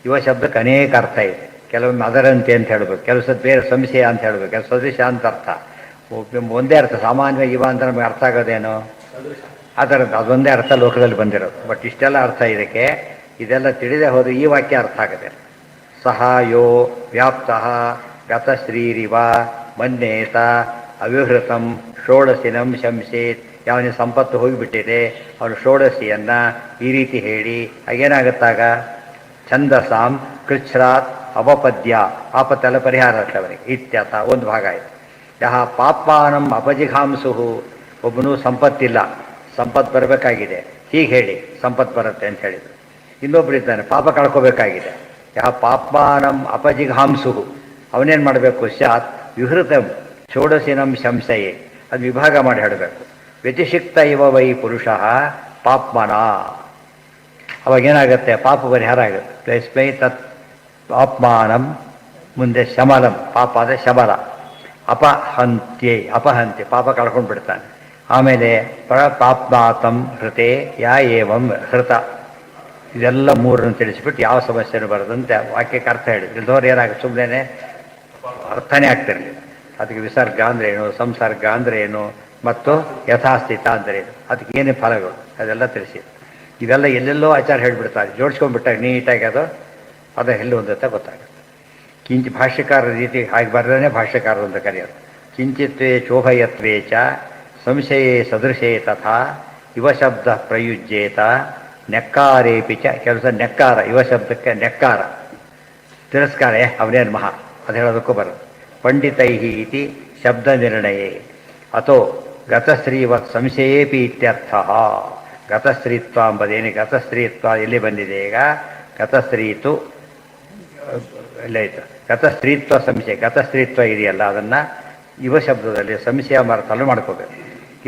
ಇವ ಶಬ್ದಕ್ಕೆ ಅನೇಕ ಅರ್ಥ ಇದೆ. ಕೆಲವೊಮ್ಮೆ ಅದರಂತೆ ಅಂತ ಹೇಳಬೇಕು, ಕೆಲವು ಸತ್ ಬೇರೆ ಸಂಶಯ ಅಂತ ಹೇಳಬೇಕು, ಕೆಲವು ಸದೃಶ ಅಂತ ಅರ್ಥ. ಒಂದೇ ಅರ್ಥ. ಸಾಮಾನ್ಯವಾಗಿ ಇವ ಅಂತ ನಮಗೆ ಅರ್ಥ ಆಗೋದೇನು, ಅದೊಂದೇ ಅರ್ಥ ಲೋಕದಲ್ಲಿ ಬಂದಿರೋದು. ಬಟ್ ಇಷ್ಟೆಲ್ಲ ಅರ್ಥ ಇದಕ್ಕೆ. ಇದೆಲ್ಲ ತಿಳಿದೇ ಹೋದರೆ ಈ ವಾಕ್ಯ ಅರ್ಥ ಆಗದೆ. ಸಹ ಯೋ ವ್ಯಾಪ್ತಃ ಗತಶ್ರೀರಿವ ಮನ್ಯೇತ ಅವಿಹೃತಂ ಷೋಡಶಿನಂ ಶಂಸೇತ್. ಯಾವನಿಗೆ ಸಂಪತ್ತು ಹೋಗಿಬಿಟ್ಟಿದೆ, ಅವನು ಷೋಡಶಿಯನ್ನು ಈ ರೀತಿ ಹೇಳಿ ಆಗೇನಾಗುತ್ತಾಗ ಛಂದಸಾಂ ಕೃಚ್ಛ್ರಾತ್ ಅವಪದ್ಯ, ಆಪತ್ತೆಲ್ಲ ಪರಿಹಾರ ಆಗ್ತವೆ ಅವರಿಗೆ ಇತ್ಯರ್ಥ. ಒಂದು ಭಾಗ ಆಯಿತು. ಯಹ ಪಾಪಾನಂ ಅಪಜಿಘಾಂಸುಹು. ಒಬ್ಬನು ಸಂಪತ್ತಿಲ್ಲ, ಸಂಪತ್ತು ಬರಬೇಕಾಗಿದೆ, ಹೀಗೆ ಹೇಳಿ ಸಂಪತ್ತು ಬರುತ್ತೆ ಅಂತ ಹೇಳಿದರು. ಇನ್ನೊಬ್ಬರು ಇದ್ದಾನೆ, ಪಾಪ ಕಳ್ಕೋಬೇಕಾಗಿದೆ. ಯಹ ಪಾಪಾನಂ ಅಪಜಿಘಾಂಸುಹು, ಅವನೇನು ಮಾಡಬೇಕು, ಸ್ಯಾತ್ ವಿಹೃತಂ ಷೋಡಶಿನಂ ಶಂಸಯೇ, ಅದು ವಿಭಾಗ ಮಾಡಿ ಹೇಳಬೇಕು. ವ್ಯತಿಷಿಕ್ತ ಇವ ವೈ ಪುರುಷಃ ಪಾಪ್ಮನ. ಅವಾಗೇನಾಗುತ್ತೆ, ಪಾಪ ಪರಿಹಾರ ಆಗುತ್ತೆ. ಪ್ಲೇಸ್ಮೈ ತತ್ ಪಾಪ್ಮಾನಂ, ಮುಂದೆ ಶಮಲಂ, ಪಾಪ ಅಂದರೆ ಶಮಲ. ಅಪಹಂತ್ಯೆ ಪಾಪ ಕಳ್ಕೊಂಡು ಬಿಡ್ತಾನೆ. ಆಮೇಲೆ ಪಾಪ್ಮಾತಂ ಹೃತೆ ಯಾ ಏವಂ ಹೃತ. ಇದೆಲ್ಲ ಮೂರನ್ನು ತಿಳಿಸ್ಬಿಟ್ಟು ಯಾವ ಸಮಸ್ಯೆನೂ ಬರೋದಂತೆ ವಾಕ್ಯಕ್ಕೆ ಅರ್ಥ ಹೇಳಿದ್ರು. ಇಲ್ದವ್ರು ಏನಾಗುತ್ತೆ, ಸುಮ್ಮನೆ ಅರ್ಥನೇ ಆಗ್ತಿರಲಿಲ್ಲ. ಅದಕ್ಕೆ ವಿಸರ್ಗ ಅಂದರೆ ಏನು, ಸಂಸರ್ಗ ಅಂದರೆ ಏನು, ಮತ್ತು ಯಥಾಸ್ಥಿತ ಅಂದರೆ ಏನು, ಅದಕ್ಕೆ ಏನೇ ಫಲಗಳು ಅದೆಲ್ಲ ತಿಳಿಸಿದ್ರು. ಇವೆಲ್ಲ ಎಲ್ಲೆಲ್ಲೋ ಆಚಾರ ಹೇಳಿಬಿಡ್ತಾರೆ, ಜೋಡಿಸ್ಕೊಂಡ್ಬಿಟ್ಟಾಗ ನೀಟಾಗಿ ಅದು ಎಲ್ಲಿ ಹೊಂದುತ್ತೆ ಗೊತ್ತಾಗುತ್ತೆ. ಭಾಷ್ಯಕಾರ ರೀತಿ ಹಾಗೆ ಬರದೇ ಭಾಷ್ಯಕಾರರು ಅಂತ ಕರೆಯೋದು. ಕಿಂಚಿತ್ವೇ ಚೋಭಯತ್ವೇ ಚ ಸಂಶಯೇ ಸದೃಶೇ ತಥಾ ಇವ ಶಬ್ದ ಪ್ರಯುಜ್ಯೇತ ನೆಕ್ಕಾರೇಪಿ ಚ. ಕೆಲಸ ನೆಕ್ಕಾರ, ಯುವ ಶಬ್ದಕ್ಕೆ ನೆಕ್ಕಾರ ತಿರಸ್ಕಾರ, ಅವನೇನು ಮಹಾ ಅದು ಹೇಳೋದಕ್ಕೂ ಬರೋದು. ಪಂಡಿತೈ ಇತಿ ಶಬ್ದ ನಿರ್ಣಯೇ ಅಥೋ ಗತಶ್ರೀವತ್ ಸಂಶಯೇಪಿ ಇತ್ಯರ್ಥ. ಗತಶ್ರೀತ್ವ ಎಂಬುದೇನು, ಗತಶ್ರೀತ್ವ ಎಲ್ಲಿ ಬಂದಿದೆ ಈಗ, ಗತಶ್ರೀತು ಎಲ್ಲಾಯಿತು. ಗತಶ್ರೀತ್ವ ಸಂಶಯ, ಗತಶ್ರೀತ್ವ ಇದೆಯಲ್ಲ ಅದನ್ನು ಯುವ ಶಬ್ದದಲ್ಲಿ ಸಂಶಯ ಅರ್ಥಲ್ಲೂ ಮಾಡ್ಕೋಬೇಕು.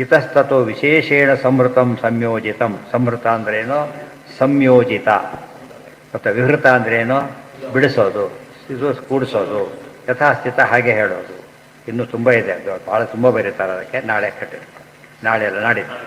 ಇತಸ್ತೋ ವಿಶೇಷೇಣ ಸಂಹೃತಂ ಸಂಯೋಜಿತಂ. ಸಂಹೃತ ಅಂದ್ರೇನು, ಸಂಯೋಜಿತ. ಮತ್ತು ವಿಹೃತ ಅಂದ್ರೇನು, ಬಿಡಿಸೋದು, ಇದು ಕೂಡಿಸೋದು. ಯಥಾಸ್ಥಿತ ಹಾಗೆ ಹೇಳೋದು. ಇನ್ನೂ ತುಂಬ ಇದೆ, ಭಾಳ ತುಂಬ ಬರೀತಾರೆ ಅದಕ್ಕೆ. ನಾಳೆ ಕಟ್ಟಿರ್ತಾರೆ, ನಾಳೆ ಅಲ್ಲ ನಾಡಿದ್ದು.